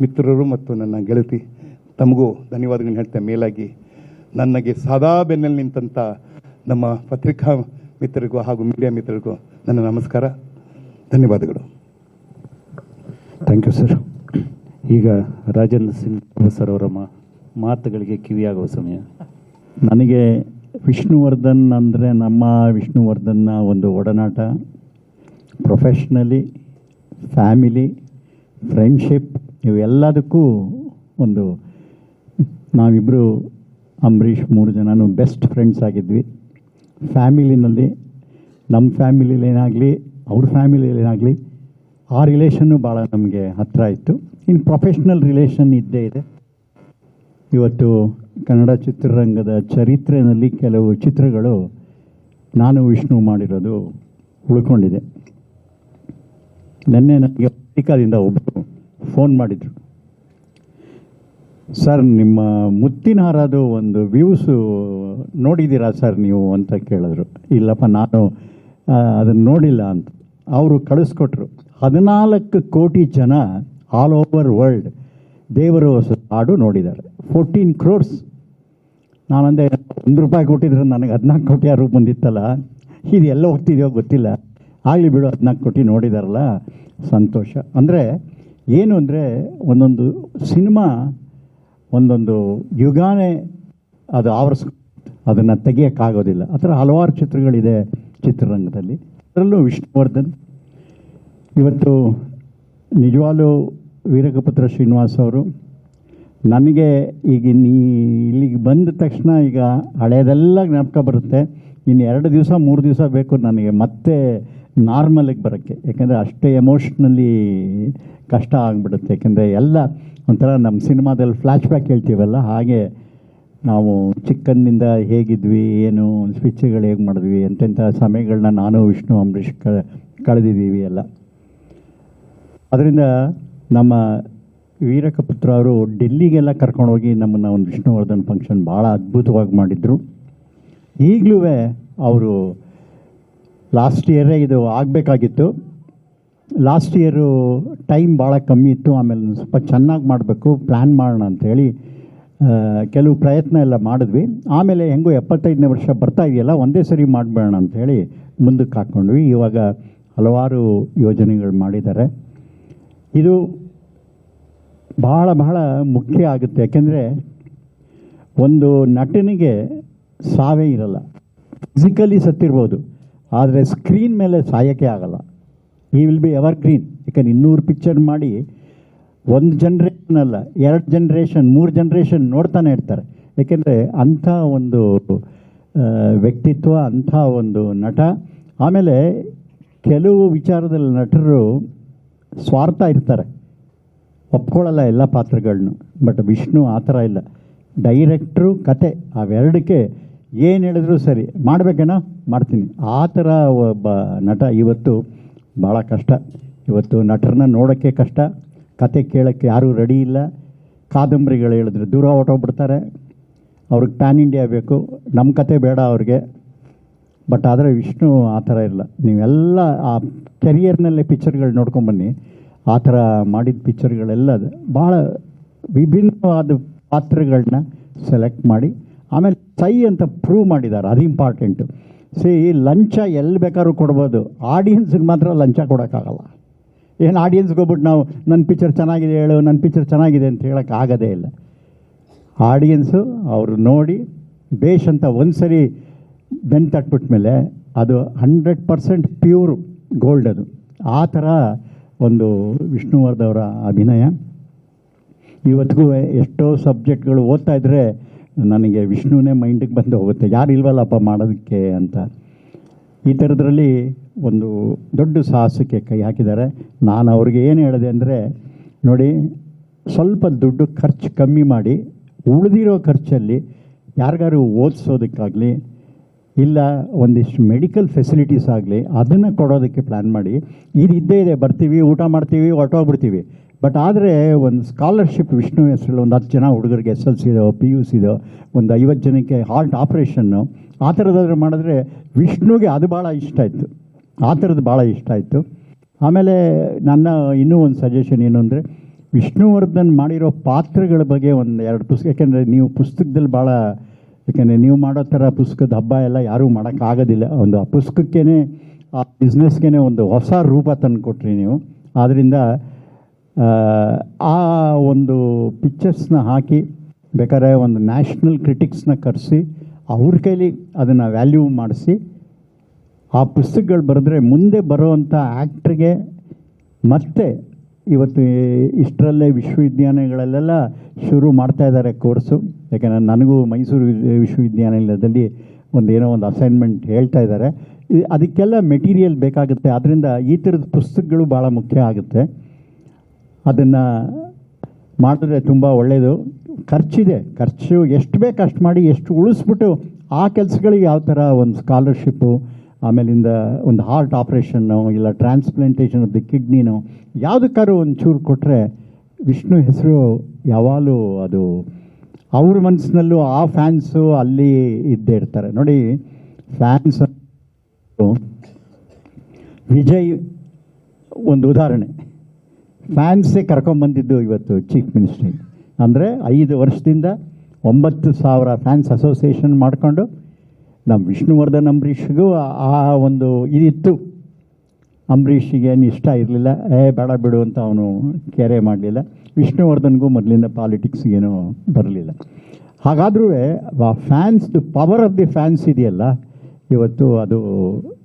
ಮಿತ್ರರು ಮತ್ತು ನನ್ನ ಗೆಳತಿ ತಮಗೂ ಧನ್ಯವಾದಗಳನ್ನ ಹೇಳ್ತೇನೆ. ಮೇಲಾಗಿ ನನಗೆ ಸದಾ ಬೆನ್ನಲ್ಲಿ ನಿಂತಂಥ ನಮ್ಮ ಪತ್ರಿಕಾ ಮಿತ್ರರಿಗೂ ಹಾಗೂ ಮೀಡಿಯಾ ಮಿತ್ರರಿಗೂ ನನ್ನ ನಮಸ್ಕಾರ, ಧನ್ಯವಾದಗಳು. Thank you sir. ಈಗ ರಾಜೇಂದ್ರ ಸಿಂಗ್ ಸರ್ ಅವರ ಮಾತುಗಳಿಗೆ ಕಿವಿಯಾಗುವ ಸಮಯ. ನನಗೆ ವಿಷ್ಣುವರ್ಧನ್ ಅಂದರೆ ನಮ್ಮ ವಿಷ್ಣುವರ್ಧನ್ನ ಒಂದು ಒಡನಾಟ, ಪ್ರೊಫೆಷ್ನಲಿ, ಫ್ಯಾಮಿಲಿ, ಫ್ರೆಂಡ್ಶಿಪ್, ಇವೆಲ್ಲದಕ್ಕೂ ಒಂದು ನಾವಿಬ್ಬರು ಅಂಬರೀಷ್ 3 ಜನನೂ ಬೆಸ್ಟ್ ಫ್ರೆಂಡ್ಸ್ ಆಗಿದ್ವಿ. ಫ್ಯಾಮಿಲಿನಲ್ಲಿ ನಮ್ಮ ಫ್ಯಾಮಿಲಿಲೇನಾಗಲಿ ಅವ್ರ ಫ್ಯಾಮಿಲಿಲೇನಾಗಲಿ ಆ ರಿಲೇಷನ್ನು ಭಾಳ ನಮಗೆ ಹತ್ತಿರ ಇತ್ತು. ಇನ್ನು ಪ್ರೊಫೆಷ್ನಲ್ ರಿಲೇಷನ್ ಇದ್ದೇ ಇದೆ. ಇವತ್ತು ಕನ್ನಡ ಚಿತ್ರರಂಗದ ಚರಿತ್ರೆಯಲ್ಲಿ ಕೆಲವು ಚಿತ್ರಗಳು ನಾನು ವಿಷ್ಣು ಮಾಡಿರೋದು ಉಳ್ಕೊಂಡಿದೆ. ನಿನ್ನೆ ನನಗೆ ಅಮೆರಿಕಾದಿಂದ ಒಬ್ಬರು ಫೋನ್ ಮಾಡಿದರು, ಸರ್ ನಿಮ್ಮ ಮುತ್ತಿನ ಹಾರದು ಒಂದು ವ್ಯೂಸು ನೋಡಿದ್ದೀರಾ ಸರ್ ನೀವು ಅಂತ ಕೇಳಿದ್ರು. ಇಲ್ಲಪ್ಪ ನಾನು ಅದನ್ನು ನೋಡಿಲ್ಲ ಅಂತ. ಅವರು ಕಳಿಸ್ಕೊಟ್ರು. 14 ಕೋಟಿ ಜನ ಆಲ್ ಓವರ್ ವರ್ಲ್ಡ್ ದೇವರು ಹಾಡು ನೋಡಿದ್ದಾರೆ. 14 crores. ನಾನಂದೆ ₹1 ಕೊಟ್ಟಿದ್ರೆ ನನಗೆ 14 ಕೋಟಿ ಯಾರು ಬಂದಿತ್ತಲ್ಲ, ಇದು ಎಲ್ಲ ಹೋಗ್ತಿದೆಯೋ ಗೊತ್ತಿಲ್ಲ. ಆಗಲಿ ಬಿಡು, 14 ಕೋಟಿ ನೋಡಿದಾರಲ್ಲ, ಸಂತೋಷ. ಅಂದರೆ ಏನು ಅಂದರೆ ಒಂದೊಂದು ಸಿನಿಮಾ ಒಂದೊಂದು ಯುಗಾನೇ ಅದು ಅದನ್ನು ತೆಗಿಯೋಕ್ಕಾಗೋದಿಲ್ಲ. ಆ ಥರ ಹಲವಾರು ಚಿತ್ರಗಳಿದೆ ಚಿತ್ರರಂಗದಲ್ಲಿ. ಅದರಲ್ಲೂ ವಿಷ್ಣುವರ್ಧನ್ ಇವತ್ತು ನಿಜವಾಗ್ಲೂ ವೀರಕಪುತ್ರ ಶ್ರೀನಿವಾಸ್ ಅವರು ನನಗೆ ಈಗ ಇಲ್ಲಿಗೆ ಬಂದ ತಕ್ಷಣ ಈಗ ಹಳೆಯದೆಲ್ಲ ಜ್ಞಾಪಕ ಬರುತ್ತೆ. ಇನ್ನು 2 ದಿವಸ 3 ದಿವಸ ಬೇಕು ನನಗೆ ಮತ್ತೆ ನಾರ್ಮಲಿಗೆ ಬರೋಕ್ಕೆ. ಯಾಕೆಂದರೆ ಅಷ್ಟೇ ಎಮೋಷ್ನಲಿ ಕಷ್ಟ ಆಗಿಬಿಡುತ್ತೆ. ಯಾಕೆಂದರೆ ಎಲ್ಲ ಒಂಥರ ನಮ್ಮ ಸಿನಿಮಾದಲ್ಲಿ ಫ್ಲ್ಯಾಶ್ ಬ್ಯಾಕ್ ಹೇಳ್ತೀವಲ್ಲ, ಹಾಗೆ ನಾವು ಚಿಕ್ಕಂದಿನಿಂದ ಹೇಗಿದ್ವಿ, ಏನು ಸ್ವಿಚ್ಗಳು ಹೇಗೆ ಮಾಡಿದ್ವಿ, ಎಂತೆಂಥ ಸಮಯಗಳನ್ನ ನಾನು ವಿಷ್ಣು ಅಂಬರೀಷ್ ಕಳೆದಿದ್ದೀವಿ ಎಲ್ಲ. ಅದರಿಂದ ನಮ್ಮ ವೀರಕಪುತ್ರ ಅವರು ಡೆಲ್ಲಿಗೆಲ್ಲ ಕರ್ಕೊಂಡೋಗಿ ನಮ್ಮನ್ನು ಒಂದು ವಿಷ್ಣುವರ್ಧನ್ ಫಂಕ್ಷನ್ ಭಾಳ ಅದ್ಭುತವಾಗಿ ಮಾಡಿದರು. ಈಗಲೂ ಅವರು ಲಾಸ್ಟ್ ಇಯರೇ ಇದು ಆಗಬೇಕಾಗಿತ್ತು. ಲಾಸ್ಟ್ ಇಯರು ಟೈಮ್ ಭಾಳ ಕಮ್ಮಿ ಇತ್ತು. ಆಮೇಲೆ ಸ್ವಲ್ಪ ಚೆನ್ನಾಗಿ ಮಾಡಬೇಕು, ಪ್ಲ್ಯಾನ್ ಮಾಡೋಣ ಅಂಥೇಳಿ ಕೆಲವು ಪ್ರಯತ್ನ ಎಲ್ಲ ಮಾಡಿದ್ವಿ. ಆಮೇಲೆ ಹೆಂಗೋ 75ನೇ ವರ್ಷ ಬರ್ತಾ ಇದೆಯಲ್ಲ, ಒಂದೇ ಸರಿ ಮಾಡಬೇಡ ಅಂಥೇಳಿ ಮುಂದಕ್ಕೆ ಹಾಕ್ಕೊಂಡ್ವಿ. ಇವಾಗ ಹಲವಾರು ಯೋಜನೆಗಳು ಮಾಡಿದ್ದಾರೆ. ಇದು ಬಹಳ ಬಹಳ ಮುಖ್ಯ ಆಗುತ್ತೆ. ಯಾಕೆಂದರೆ ಒಂದು ನಟನಿಗೆ ಸಾವೇ ಇರಲ್ಲ. ಫಿಸಿಕಲಿ ಸತ್ತಿರ್ಬೋದು, ಆದರೆ ಸ್ಕ್ರೀನ್ ಮೇಲೆ ಸಾಯೋಕ್ಕೆ ಆಗಲ್ಲ. ಈ ವಿಲ್ ಬಿ ಎವರ್ ಗ್ರೀನ್. ಯಾಕಂದ್ರೆ 200 ಪಿಕ್ಚರ್ ಮಾಡಿ 1 ಜನ್ರೇಷನ್ ಅಲ್ಲ, 2 ಜನ್ರೇಷನ್ 3 ಜನ್ರೇಷನ್ ನೋಡ್ತಾನೆ ಇರ್ತಾರೆ. ಏಕೆಂದರೆ ಅಂಥ ಒಂದು ವ್ಯಕ್ತಿತ್ವ, ಅಂಥ ಒಂದು ನಟ. ಆಮೇಲೆ ಕೆಲವು ವಿಚಾರದಲ್ಲಿ ನಟರು ಸ್ವಾರ್ಥ ಇರ್ತಾರೆ, ಒಪ್ಕೊಳ್ಳಲ್ಲ ಎಲ್ಲ ಪಾತ್ರಗಳನ್ನೂ. ಬಟ್ ವಿಷ್ಣು ಆ ಥರ ಇಲ್ಲ. ಡೈರೆಕ್ಟ್ರು, ಕತೆ, ಅವೆರಡಕ್ಕೆ ಏನು ಹೇಳಿದ್ರು ಸರಿ, ಮಾಡಬೇಕೇನೋ ಮಾಡ್ತೀನಿ, ಆ ಥರ ಒಬ್ಬ ನಟ. ಇವತ್ತು ಭಾಳ ಕಷ್ಟ. ಇವತ್ತು ನಟರನ್ನ ನೋಡೋಕ್ಕೆ ಕಷ್ಟ, ಕತೆ ಕೇಳೋಕ್ಕೆ ಯಾರೂ ರೆಡಿ ಇಲ್ಲ. ಕಾದಂಬರಿಗಳು ಹೇಳಿದ್ರೆ ದೂರ ಹೊಟ್ಟೋಗ್ಬಿಡ್ತಾರೆ. ಅವ್ರಿಗೆ ಪ್ಯಾನ್ ಇಂಡಿಯಾ ಬೇಕು, ನಮ್ಮ ಕತೆ ಬೇಡ ಅವ್ರಿಗೆ. ಬಟ್ ಆದರೆ ವಿಷ್ಣು ಆ ಥರ ಇಲ್ಲ. ನೀವೆಲ್ಲ ಆ ಕೆರಿಯರ್ನಲ್ಲೇ ಪಿಕ್ಚರ್ಗಳು ನೋಡ್ಕೊಂಬನ್ನಿ, ಆ ಥರ ಮಾಡಿದ ಪಿಕ್ಚರ್ಗಳೆಲ್ಲ ಭಾಳ ವಿಭಿನ್ನವಾದ ಪಾತ್ರಗಳನ್ನ ಸೆಲೆಕ್ಟ್ ಮಾಡಿ ಆಮೇಲೆ ಸೈ ಅಂತ ಪ್ರೂವ್ ಮಾಡಿದ್ದಾರೆ. ಅದು ಇಂಪಾರ್ಟೆಂಟು. ಲಂಚ ಎಲ್ಲಿ ಬೇಕಾದ್ರೂ ಕೊಡ್ಬೋದು, ಆಡಿಯನ್ಸ್ಗೆ ಮಾತ್ರ ಲಂಚ ಕೊಡೋಕ್ಕಾಗಲ್ಲ. ಏನು ಆಡಿಯನ್ಸ್ಗೆ ಹೋಗ್ಬಿಟ್ಟು ನಾವು ನನ್ನ ಪಿಕ್ಚರ್ ಚೆನ್ನಾಗಿದೆ ಹೇಳು, ನನ್ನ ಪಿಕ್ಚರ್ ಚೆನ್ನಾಗಿದೆ ಅಂತ ಹೇಳೋಕ್ಕಾಗೋದೇ ಇಲ್ಲ. ಆಡಿಯನ್ಸು ಅವರು ನೋಡಿ ಬೇಷ್ ಅಂತ ಒಂದು ಸರಿ ಬೆನ್ನು ತಟ್ಬಿಟ್ಮೇಲೆ ಅದು 100% ಪ್ಯೂರ್ ಗೋಲ್ಡ್. ಅದು ಆ ಥರ ಒಂದು ವಿಷ್ಣುವರ್ಧನ್ ಅವರ ಅಭಿನಯ. ಇವತ್ತಿಗೂ ಎಷ್ಟೋ ಸಬ್ಜೆಕ್ಟ್ಗಳು ಓದ್ತಾ ಇದ್ದರೆ ನನಗೆ ವಿಷ್ಣುವೇ ಮೈಂಡಿಗೆ ಬಂದು ಹೋಗುತ್ತೆ, ಯಾರು ಇಲ್ವಲ್ಲಪ್ಪ ಮಾಡೋದಕ್ಕೆ ಅಂತ. ಈ ಥರದ್ರಲ್ಲಿ ಒಂದು ದೊಡ್ಡ ಸಾಹಸಕ್ಕೆ ಕೈ ಹಾಕಿದ್ದಾರೆ. ನಾನು ಅವ್ರಿಗೆ ಏನು ಹೇಳಿದೆ ಅಂದರೆ, ನೋಡಿ, ಸ್ವಲ್ಪ ದುಡ್ಡು ಖರ್ಚು ಕಮ್ಮಿ ಮಾಡಿ ಉಳಿದಿರೋ ಖರ್ಚಲ್ಲಿ ಯಾರಿಗಾರು ಓದಿಸೋದಕ್ಕಾಗಲಿ ಇಲ್ಲ ಒಂದಿಷ್ಟು ಮೆಡಿಕಲ್ ಫೆಸಿಲಿಟೀಸ್ ಆಗಲಿ ಅದನ್ನು ಕೊಡೋದಕ್ಕೆ ಪ್ಲ್ಯಾನ್ ಮಾಡಿ. ಇದು ಇದ್ದೇ ಇದೆ, ಬರ್ತೀವಿ, ಊಟ ಮಾಡ್ತೀವಿ, ಹೊರಟೋಗ್ಬಿಡ್ತೀವಿ. ಬಟ್ ಆದರೆ ಒಂದು ಸ್ಕಾಲರ್ಶಿಪ್ ವಿಷ್ಣು ಹೆಸರಲ್ಲಿ ಒಂದು 10 ಜನ ಹುಡುಗರಿಗೆ SLC ಇದೋ PUC ಇದೋ ಒಂದು 50 ಜನಕ್ಕೆ ಹಾರ್ಟ್ ಆಪ್ರೇಷನ್ನು ಆ ಥರದಾದ್ರೆ ಮಾಡಿದ್ರೆ ವಿಷ್ಣುಗೆ ಅದು ಭಾಳ ಇಷ್ಟ ಆಯಿತು. ಆ ಥರದ್ದು ಭಾಳ ಇಷ್ಟ ಆಯಿತು. ಆಮೇಲೆ ನನ್ನ ಇನ್ನೂ ಒಂದು ಸಜೆಷನ್ ಏನು ಅಂದರೆ, ವಿಷ್ಣುವರ್ಧನ್ ಮಾಡಿರೋ ಪಾತ್ರಗಳ ಬಗ್ಗೆ ಒಂದು 2 ಪುಸ್ತಕ, ಯಾಕೆಂದರೆ ನೀವು ಪುಸ್ತಕದಲ್ಲಿ ಭಾಳ, ಯಾಕೆಂದರೆ ನೀವು ಮಾಡೋ ಥರ ಪುಸ್ತಕದ ಹಬ್ಬ ಎಲ್ಲ ಯಾರೂ ಮಾಡೋಕ್ಕಾಗೋದಿಲ್ಲ. ಒಂದು ಆ ಪುಸ್ತಕಕ್ಕೇ ಆ ಬಿಸ್ನೆಸ್ಗೆ ಒಂದು ಹೊಸ ರೂಪ ತಂದು ಕೊಟ್ರಿ ನೀವು. ಆದ್ದರಿಂದ ಆ ಒಂದು ಪಿಕ್ಚರ್ಸ್ನ ಹಾಕಿ ಬೇಕಾದ್ರೆ ಒಂದು ನ್ಯಾಷನಲ್ ಕ್ರಿಟಿಕ್ಸ್ನ ಕರೆಸಿ ಅವ್ರ ಕೈಲಿ ಅದನ್ನು ವ್ಯಾಲ್ಯೂ ಮಾಡಿಸಿ ಆ ಪುಸ್ತಕಗಳು ಬರೆದ್ರೆ ಮುಂದೆ ಬರೋವಂಥ ಆ್ಯಕ್ಟ್ರಿಗೆ ಮತ್ತೆ ಇವತ್ತು ಇಷ್ಟರಲ್ಲೇ ವಿಶ್ವವಿದ್ಯಾನಿಲಯಗಳಲ್ಲೆಲ್ಲ ಶುರು ಮಾಡ್ತಾ ಇದ್ದಾರೆ ಕೋರ್ಸು. ಯಾಕೆಂದರೆ ನನಗೂ ಮೈಸೂರು ವಿಶ್ವವಿದ್ಯಾನಿಲಯದಲ್ಲಿ ಏನೋ ಒಂದು ಅಸೈನ್ಮೆಂಟ್ ಹೇಳ್ತಾ ಇದ್ದಾರೆ. ಅದಕ್ಕೆಲ್ಲ ಮೆಟೀರಿಯಲ್ ಬೇಕಾಗುತ್ತೆ. ಆದ್ದರಿಂದ ಈ ಥರದ ಪುಸ್ತಕಗಳು ಭಾಳ ಮುಖ್ಯ ಆಗುತ್ತೆ. ಅದನ್ನು ಮಾಡಿದ್ರೆ ತುಂಬ ಒಳ್ಳೆಯದು. ಖರ್ಚಿದೆ, ಖರ್ಚು ಎಷ್ಟು ಬೇಕು ಅಷ್ಟು ಮಾಡಿ, ಎಷ್ಟು ಉಳಿಸ್ಬಿಟ್ಟು ಆ ಕೆಲಸಗಳಿಗೆ ಯಾವ ಥರ ಒಂದು ಸ್ಕಾಲರ್ಶಿಪ್ಪು, ಆಮೇಲಿಂದ ಒಂದು ಹಾರ್ಟ್ ಆಪ್ರೇಷನ್ನು ಇಲ್ಲ ಟ್ರಾನ್ಸ್ಪ್ಲಾಂಟೇಷನ್ ಆಫ್ ದಿ ಕಿಡ್ನಿನೋ ಯಾವುದಕ್ಕಾದ್ರೂ ಒಂದು ಚೂರು ಕೊಟ್ಟರೆ ವಿಷ್ಣು ಹೆಸರು ಯಾವಾಗಲೂ ಅದು ಅವ್ರ ಮನಸ್ಸಿನಲ್ಲೂ ಆ ಫ್ಯಾನ್ಸು ಅಲ್ಲಿ ಇದ್ದೇ ಇರ್ತಾರೆ. ನೋಡಿ, ಫ್ಯಾನ್ಸ್ ವಿಜಯ್ ಒಂದು ಉದಾಹರಣೆ. ಫ್ಯಾನ್ಸೇ ಕರ್ಕೊಂಬಂದಿದ್ದು ಇವತ್ತು ಚೀಫ್ ಮಿನಿಸ್ಟ್ರಿಗೆ. ಅಂದರೆ 5 ವರ್ಷದಿಂದ 9,000 ಫ್ಯಾನ್ಸ್ ಅಸೋಸಿಯೇಷನ್ ಮಾಡಿಕೊಂಡು ನಮ್ಮ ವಿಷ್ಣುವರ್ಧನ್ ಅಂಬರೀಷ್ಗೂ ಆ ಒಂದು ಇದಿತ್ತು. ಅಂಬರೀಷಿಗೆ ಏನು ಇಷ್ಟ ಇರಲಿಲ್ಲ, ಬೇಡ ಬಿಡು ಅಂತ ಅವನು ಕೇರೆ ಮಾಡಲಿಲ್ಲ. ವಿಷ್ಣುವರ್ಧನ್ಗೂ ಮೊದಲಿಂದ ಪಾಲಿಟಿಕ್ಸ್ಗೇನೂ ಬರಲಿಲ್ಲ. ಹಾಗಾದ್ರೂ ಆ ಫ್ಯಾನ್ಸ್ದು ಪವರ್ ಆಫ್ ದಿ ಫ್ಯಾನ್ಸ್ ಇದೆಯಲ್ಲ, ಇವತ್ತು ಅದು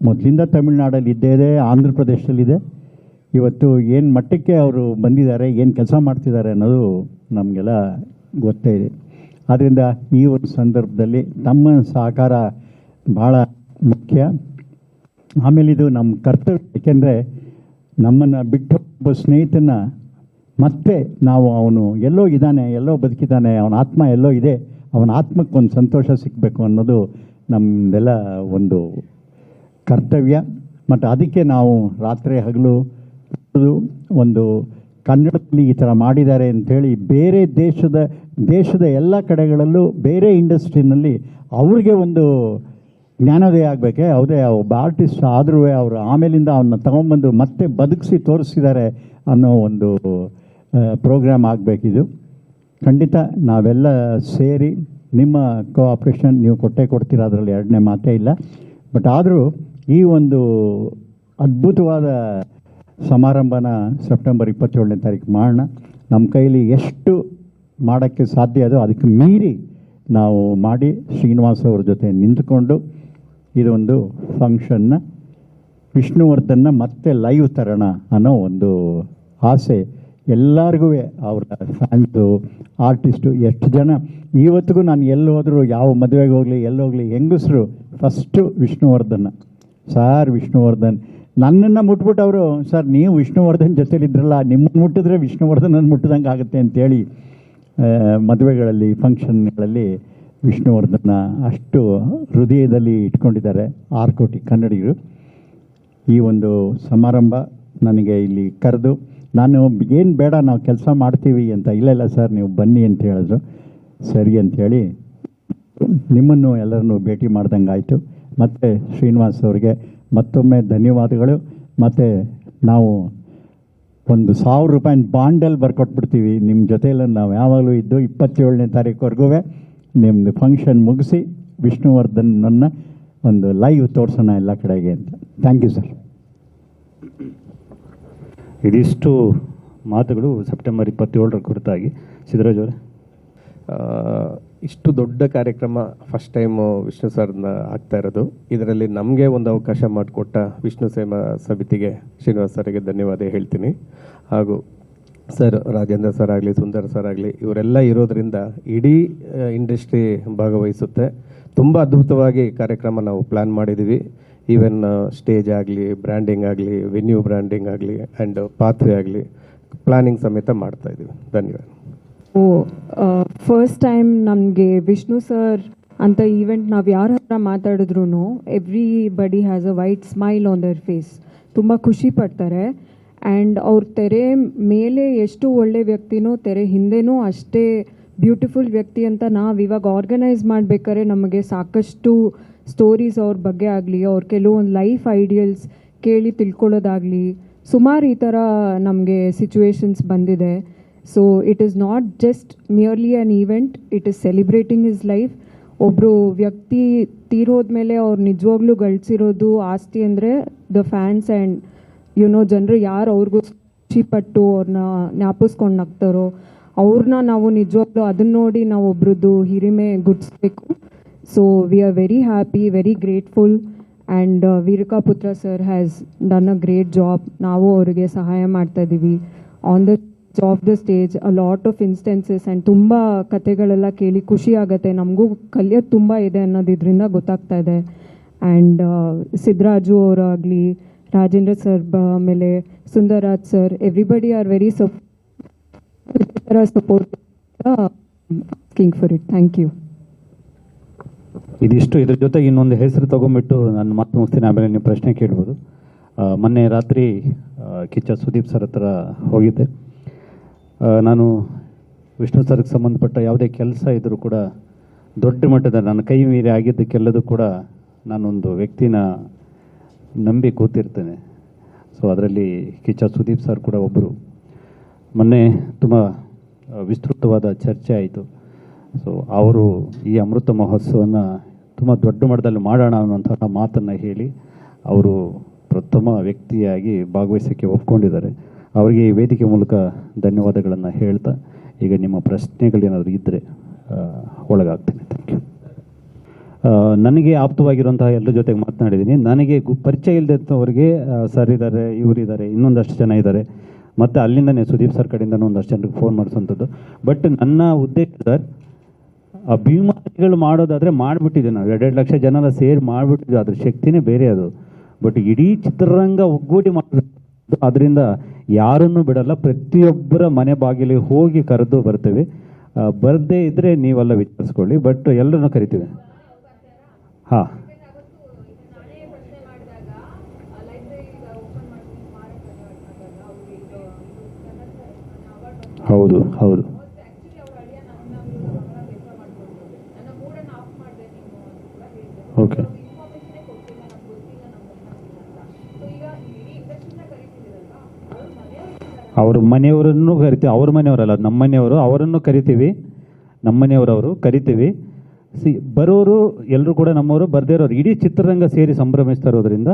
ಮೊದಲಿಂದ ತಮಿಳ್ನಾಡಲ್ಲಿ ಇದ್ದೇ ಇದೆ, ಆಂಧ್ರ ಪ್ರದೇಶದಲ್ಲಿದೆ. ಇವತ್ತು ಏನು ಮಟ್ಟಕ್ಕೆ ಅವರು ಬಂದಿದ್ದಾರೆ, ಏನು ಕೆಲಸ ಮಾಡ್ತಿದ್ದಾರೆ ಅನ್ನೋದು ನಮಗೆಲ್ಲ ಗೊತ್ತೇ ಇದೆ. ಆದ್ದರಿಂದ ಈ ಒಂದು ಸಂದರ್ಭದಲ್ಲಿ ತಮ್ಮ ಸಹಕಾರ ಭಾಳ ಮುಖ್ಯ. ಆಮೇಲೆ ಇದು ನಮ್ಮ ಕರ್ತವ್ಯ. ಏಕೆಂದರೆ ನಮ್ಮನ್ನು ಬಿಟ್ಟು ಒಬ್ಬ ಸ್ನೇಹಿತನ ಮತ್ತೆ ನಾವು ಅವನು ಎಲ್ಲೋ ಇದ್ದಾನೆ, ಎಲ್ಲೋ ಬದುಕಿದ್ದಾನೆ, ಅವನ ಆತ್ಮ ಎಲ್ಲೋ ಇದೆ, ಅವನ ಆತ್ಮಕ್ಕೆ ಒಂದು ಸಂತೋಷ ಸಿಗಬೇಕು ಅನ್ನೋದು ನಮ್ಮದೆಲ್ಲ ಒಂದು ಕರ್ತವ್ಯ. ಮತ್ತು ಅದಕ್ಕೆ ನಾವು ರಾತ್ರಿ ಹಗಲು ಒಂದು ಕನ್ನಡದಲ್ಲಿ ಈ ಥರ ಮಾಡಿದ್ದಾರೆ ಅಂಥೇಳಿ ಬೇರೆ ದೇಶದ ಎಲ್ಲ ಕಡೆಗಳಲ್ಲೂ ಬೇರೆ ಇಂಡಸ್ಟ್ರಿನಲ್ಲಿ ಅವ್ರಿಗೆ ಒಂದು ಜ್ಞಾನೋದಯ ಆಗಬೇಕೆ. ಅವರೇ ಒಬ್ಬ ಆರ್ಟಿಸ್ಟ್ ಆದರೂ ಅವರು ಆಮೇಲಿಂದ ಅವನ್ನ ತಗೊಂಬಂದು ಮತ್ತೆ ಬದುಕಿಸಿ ತೋರಿಸಿದ್ದಾರೆ ಅನ್ನೋ ಒಂದು ಪ್ರೋಗ್ರಾಮ್ ಆಗಬೇಕಿದು. ಖಂಡಿತ ನಾವೆಲ್ಲ ಸೇರಿ ನಿಮ್ಮ ಕೋಆಪ್ರೇಷನ್ ನೀವು ಕೊಡ್ತೀರ, ಅದರಲ್ಲಿ ಎರಡನೇ ಮಾತೇ ಇಲ್ಲ. ಬಟ್ ಆದರೂ ಈ ಒಂದು ಅದ್ಭುತವಾದ ಸಮಾರಂಭನ ಸೆಪ್ಟೆಂಬರ್ 27ನೇ ತಾರೀಕು ಮಾಡೋಣ. ನಮ್ಮ ಕೈಲಿ ಎಷ್ಟು ಮಾಡೋಕ್ಕೆ ಸಾಧ್ಯ ಅದೋ ಅದಕ್ಕೆ ಮೀರಿ ನಾವು ಮಾಡಿ ಶ್ರೀನಿವಾಸ್ ಅವ್ರ ಜೊತೆ ನಿಂತುಕೊಂಡು ಇದೊಂದು ಫಂಕ್ಷನ್ನ ವಿಷ್ಣುವರ್ಧನ್ನ ಮತ್ತೆ ಲೈವ್ ತರೋಣ ಅನ್ನೋ ಒಂದು ಆಸೆ ಎಲ್ಲರಿಗೂ. ಅವರ ಫ್ಯಾನ್ಸು, ಆರ್ಟಿಸ್ಟು, ಎಷ್ಟು ಜನ ಇವತ್ತಿಗೂ ನಾನು ಎಲ್ಲಿ ಹೋದರೂ, ಯಾವ ಮದುವೆಗೆ ಹೋಗಲಿ ಎಲ್ಲೋಗಲಿ, ಹೆಂಗಸರು ಫಸ್ಟು ವಿಷ್ಣುವರ್ಧನ್ನ, ಸಾರ್ ವಿಷ್ಣುವರ್ಧನ್. ನನ್ನನ್ನು ಮುಟ್ಬಿಟ್ಟು ಅವರು, ಸರ್ ನೀವು ವಿಷ್ಣುವರ್ಧನ್ ಜೊತೆಲಿದ್ರಲ್ಲ, ನಿಮ್ಮನ್ನು ಮುಟ್ಟಿದ್ರೆ ವಿಷ್ಣುವರ್ಧನನ್ನು ಮುಟ್ಟಿದಂಗೆ ಆಗುತ್ತೆ ಅಂತೇಳಿ ಮದುವೆಗಳಲ್ಲಿ ಫಂಕ್ಷನ್ಗಳಲ್ಲಿ ವಿಷ್ಣುವರ್ಧನ ಅಷ್ಟು ಹೃದಯದಲ್ಲಿ ಇಟ್ಕೊಂಡಿದ್ದಾರೆ 6 ಕೋಟಿ ಕನ್ನಡಿಗರು. ಈ ಒಂದು ಸಮಾರಂಭ ನನಗೆ ಇಲ್ಲಿ ಕರೆದು, ನಾನು ಏನು ಬೇಡ ನಾವು ಕೆಲಸ ಮಾಡ್ತೀವಿ ಅಂತ, ಇಲ್ಲ ಸರ್ ನೀವು ಬನ್ನಿ ಅಂತ ಹೇಳಿದ್ರು. ಸರಿ ಅಂಥೇಳಿ ನಿಮ್ಮನ್ನು ಎಲ್ಲರನ್ನೂ ಭೇಟಿ ಮಾಡ್ದಂಗೆ ಆಯಿತು. ಮತ್ತು ಶ್ರೀನಿವಾಸ್ ಅವ್ರಿಗೆ ಮತ್ತೊಮ್ಮೆ ಧನ್ಯವಾದಗಳು. ಮತ್ತು ನಾವು ಒಂದು 1,000 ರೂಪಾಯಿನ ಬಾಂಡಲ್ಲಿ ಬರ್ಕೊಟ್ಬಿಡ್ತೀವಿ ನಿಮ್ಮ ಜೊತೆಯಲ್ಲಿ. ನಾವು ಯಾವಾಗಲೂ ಇದ್ದು 27ನೇ ತಾರೀಕುವರೆಗೂ ನಿಮ್ಮದು ಫಂಕ್ಷನ್ ಮುಗಿಸಿ ವಿಷ್ಣುವರ್ಧನನ್ನು ಒಂದು ಲೈವ್ ತೋರಿಸೋಣ ಎಲ್ಲ ಕಡೆಗೆ ಅಂತ. Thank you sir. ಇದಿಷ್ಟು ಮಾತುಗಳು ಸೆಪ್ಟೆಂಬರ್ 27ರ ಕುರಿತಾಗಿ. ಸಿದ್ದರಾಜ್ ಅವರೇ, ಇಷ್ಟು ದೊಡ್ಡ ಕಾರ್ಯಕ್ರಮ ಫಸ್ಟ್ ಟೈಮು ವಿಷ್ಣು ಸರ್ನ ಆಗ್ತಾ ಇರೋದು. ಇದರಲ್ಲಿ ನಮಗೆ ಒಂದು ಅವಕಾಶ ಮಾಡಿಕೊಟ್ಟ ವಿಷ್ಣು ಸೇವಾ ಸಮಿತಿಗೆ, ಶ್ರೀನಿವಾಸ್ ಸರ್ಗೆ ಧನ್ಯವಾದ ಹೇಳ್ತೀನಿ. ಹಾಗೂ ಸರ್, ರಾಜೇಂದ್ರ ಸರ್ ಆಗಲಿ, ಸುಂದರ್ ಸರ್ ಆಗಲಿ, ಇವರೆಲ್ಲ ಇರೋದ್ರಿಂದ ಇಡೀ ಇಂಡಸ್ಟ್ರಿ ಭಾಗವಹಿಸುತ್ತೆ. ತುಂಬ ಅದ್ಭುತವಾಗಿ ಕಾರ್ಯಕ್ರಮ ನಾವು ಪ್ಲ್ಯಾನ್ ಮಾಡಿದ್ದೀವಿ. ಈವನ್ ಸ್ಟೇಜ್ ಆಗಲಿ, ಬ್ರ್ಯಾಂಡಿಂಗ್ ಆಗಲಿ, ವೆನ್ಯೂ ಬ್ರ್ಯಾಂಡಿಂಗ್ ಆಗಲಿ, ಆ್ಯಂಡ್ ಪಾತ್ರೆ ಆಗಲಿ, ಪ್ಲಾನಿಂಗ್ ಸಮೇತ ಮಾಡ್ತಾ ಇದ್ದೀವಿ. ಧನ್ಯವಾದ. ಫಸ್ಟ್ ಟೈಮ್ ನಮಗೆ ವಿಷ್ಣು ಸರ್ ಅಂತ ಈವೆಂಟ್ ನಾವು ಯಾರ ಹತ್ರ ಮಾತಾಡಿದ್ರು everybody has a white smile on their face. ತುಂಬ ಖುಷಿ ಪಡ್ತಾರೆ. ಆ್ಯಂಡ್ ಅವ್ರ ತೆರೆ ಮೇಲೆ ಎಷ್ಟು ಒಳ್ಳೆ ವ್ಯಕ್ತಿನೋ ತೆರೆ ಹಿಂದೆನೂ ಅಷ್ಟೇ ಬ್ಯೂಟಿಫುಲ್ ವ್ಯಕ್ತಿ ಅಂತ ನಾವು ಇವಾಗ ಆರ್ಗನೈಸ್ ಮಾಡಬೇಕಾದ್ರೆ ನಮಗೆ ಸಾಕಷ್ಟು ಸ್ಟೋರೀಸ್ ಅವ್ರ ಬಗ್ಗೆ ಆಗಲಿ, ಅವ್ರ ಕೆಲವೊಂದು ಲೈಫ್ ಐಡಿಯಲ್ಸ್ ಕೇಳಿ ತಿಳ್ಕೊಳ್ಳೋದಾಗಲಿ, ಸುಮಾರು ಈ ಥರ ನಮಗೆ ಸಿಚುವೇಶನ್ಸ್ ಬಂದಿದೆ. So it is not just merely an event, it is celebrating his life. ಒಬ್ಬರು ವ್ಯಕ್ತಿ ತೀರೋದ್ಮೇಲೆ ಅವ್ರು ನಿಜವಾಗ್ಲೂ ಗಳಿಸಿರೋದು ಆಸ್ತಿ ಅಂದರೆ ದ ಫ್ಯಾನ್ಸ್ ಆ್ಯಂಡ್ ಜನರು ಯಾರು ಅವ್ರಿಗೂ ಖುಷಿಪಟ್ಟು ಅವ್ರನ್ನ ಜ್ಞಾಪಿಸ್ಕೊಂಡು ನಗ್ತಾರೋ ಅವ್ರನ್ನ ನಾವು ನಿಜವಾಗ್ಲೂ ಅದನ್ನ ನೋಡಿ ನಾವು ಒಬ್ರದ್ದು ಹಿರಿಮೆ ಗುರ್ತಿಸ್ಬೇಕು. So we are very happy, very grateful. And Veerakaputra sir has done a great job. ನಾವು ಅವರಿಗೆ ಸಹಾಯ ಮಾಡ್ತಾ ಇದ್ದೀವಿ on the of the stage. A lot of instances and ತುಂಬ ಕತೆಗಳೆಲ್ಲ ಕೇಳಿ ಖುಷಿ ಆಗುತ್ತೆ. ನಮಗೂ ಕಲಿಯೋದು ತುಂಬ ಇದೆ ಅನ್ನೋದು ಇದರಿಂದ ಗೊತ್ತಾಗ್ತಾ ಇದೆ. ಆ್ಯಂಡ್ ಸಿದ್ದರಾಜು ಅವರಾಗಲಿ, ರಾಜೇಂದ್ರ ಸರ್, ಆಮೇಲೆ Sundararaj sir, everybody are very support asking for it. Thank you. ಇದಿಷ್ಟು. ಇದ್ರ ಜೊತೆಗೆ ಇನ್ನೊಂದು ಹೆಸರು ತಗೊಂಡ್ಬಿಟ್ಟು ನಾನು ಮಾತು ಮುಗಿಸ್ತೀನಿ, ಆಮೇಲೆ ನೀವು ಪ್ರಶ್ನೆ ಕೇಳ್ಬೋದು. ಮೊನ್ನೆ ರಾತ್ರಿ ಕಿಚ್ಚ ಸುದೀಪ್ ಸರ್ ಹತ್ರ ಹೋಗಿದ್ದೆ. ನಾನು ವಿಷ್ಣು ಸರ್ಗೆ ಸಂಬಂಧಪಟ್ಟ ಯಾವುದೇ ಕೆಲಸ ಇದ್ದರೂ ಕೂಡ ದೊಡ್ಡ ಮಟ್ಟದ ನನ್ನ ಕೈ ಮೀರಿ ಆಗಿದ್ದಕ್ಕೆಲ್ಲದೂ ಕೂಡ ನಾನೊಂದು ವ್ಯಕ್ತಿನ ನಂಬಿ ಕೂತಿರ್ತೇನೆ. ಸೊ ಅದರಲ್ಲಿ ಕಿಚ್ಚ ಸುದೀಪ್ ಸರ್ ಕೂಡ ಒಬ್ಬರು. ಮೊನ್ನೆ ತುಂಬ ವಿಸ್ತೃತವಾದ ಚರ್ಚೆ ಆಯಿತು. ಸೊ ಅವರು ಈ ಅಮೃತ ಮಹೋತ್ಸವವನ್ನು ತುಂಬ ದೊಡ್ಡ ಮಟ್ಟದಲ್ಲಿ ಮಾಡೋಣ ಅನ್ನುವಂತಹ ಮಾತನ್ನು ಹೇಳಿ ಅವರು ಪ್ರಥಮ ವ್ಯಕ್ತಿಯಾಗಿ ಭಾಗವಹಿಸೋಕ್ಕೆ ಒಪ್ಕೊಂಡಿದ್ದಾರೆ. ಅವರಿಗೆ ಈ ವೇದಿಕೆ ಮೂಲಕ ಧನ್ಯವಾದಗಳನ್ನು ಹೇಳ್ತಾ, ಈಗ ನಿಮ್ಮ ಪ್ರಶ್ನೆಗಳೇನಾದರೂ ಇದ್ದರೆ ಒಳಗಾಗ್ತೇನೆ. Thank you. ನನಗೆ ಆಪ್ತವಾಗಿರುವಂತಹ ಎಲ್ಲರ ಜೊತೆಗೆ ಮಾತನಾಡಿದ್ದೀನಿ. ನನಗೆ ಪರಿಚಯ ಇಲ್ಲದಂಥವ್ರಿಗೆ ಸರ್ ಇದ್ದಾರೆ, ಇವರಿದ್ದಾರೆ, ಇನ್ನೊಂದಷ್ಟು ಜನ ಇದ್ದಾರೆ. ಮತ್ತು ಅಲ್ಲಿಂದನೇ ಸುದೀಪ್ ಸರ್ ಕಡೆಯಿಂದನೂ ಒಂದಷ್ಟು ಜನರಿಗೆ ಫೋನ್ ಮಾಡಿಸುವಂಥದ್ದು. ಬಟ್ ನನ್ನ ಉದ್ದೇಶ ಸರ್, ಅಭಿಮಾನಿಗಳು ಮಾಡೋದಾದರೆ ಮಾಡಿಬಿಟ್ಟಿದ್ದೆ. ನಾವು 2 ಲಕ್ಷ ಜನರ ಸೇರಿ ಮಾಡಿಬಿಟ್ಟಿದ್ವಿ. ಅದ್ರ ಶಕ್ತಿನೇ ಬೇರೆ ಅದು. ಬಟ್ ಇಡೀ ಚಿತ್ರರಂಗ ಒಗ್ಗೂಡಿ ಮಾಡೋದು, ಅದರಿಂದ ಯಾರನ್ನೂ ಬಿಡಲ್ಲ. ಪ್ರತಿಯೊಬ್ಬರ ಮನೆ ಬಾಗಿಲಿಗೆ ಹೋಗಿ ಕರೆದು ಬರ್ತೇವೆ. ಬರದೇ ಇದ್ದರೆ ನೀವೆಲ್ಲ ವಿಚಾರಿಸ್ಕೊಳ್ಳಿ, ಬಟ್ ಎಲ್ಲರನ್ನೂ ಕರಿತೀವಿ. ಹಾಂ, ಹೌದು ಹೌದು. ಓಕೆ, ಅವ್ರ ಮನೆಯವರನ್ನು ಕರಿತೀವಿ. ಅವ್ರ ಮನೆಯವರಲ್ಲ, ನಮ್ಮ ಮನೆಯವರು, ಅವರನ್ನು ಕರಿತೀವಿ. ನಮ್ಮ ಮನೆಯವರವರು ಕರಿತೀವಿ. ಬರೋರು ಎಲ್ಲರೂ ಕೂಡ ನಮ್ಮವರು, ಬರದೇ ಇರೋರು ಇಡೀ ಚಿತ್ರರಂಗ ಸೇರಿ ಸಂಭ್ರಮಿಸ್ತಾ ಇರೋದ್ರಿಂದ.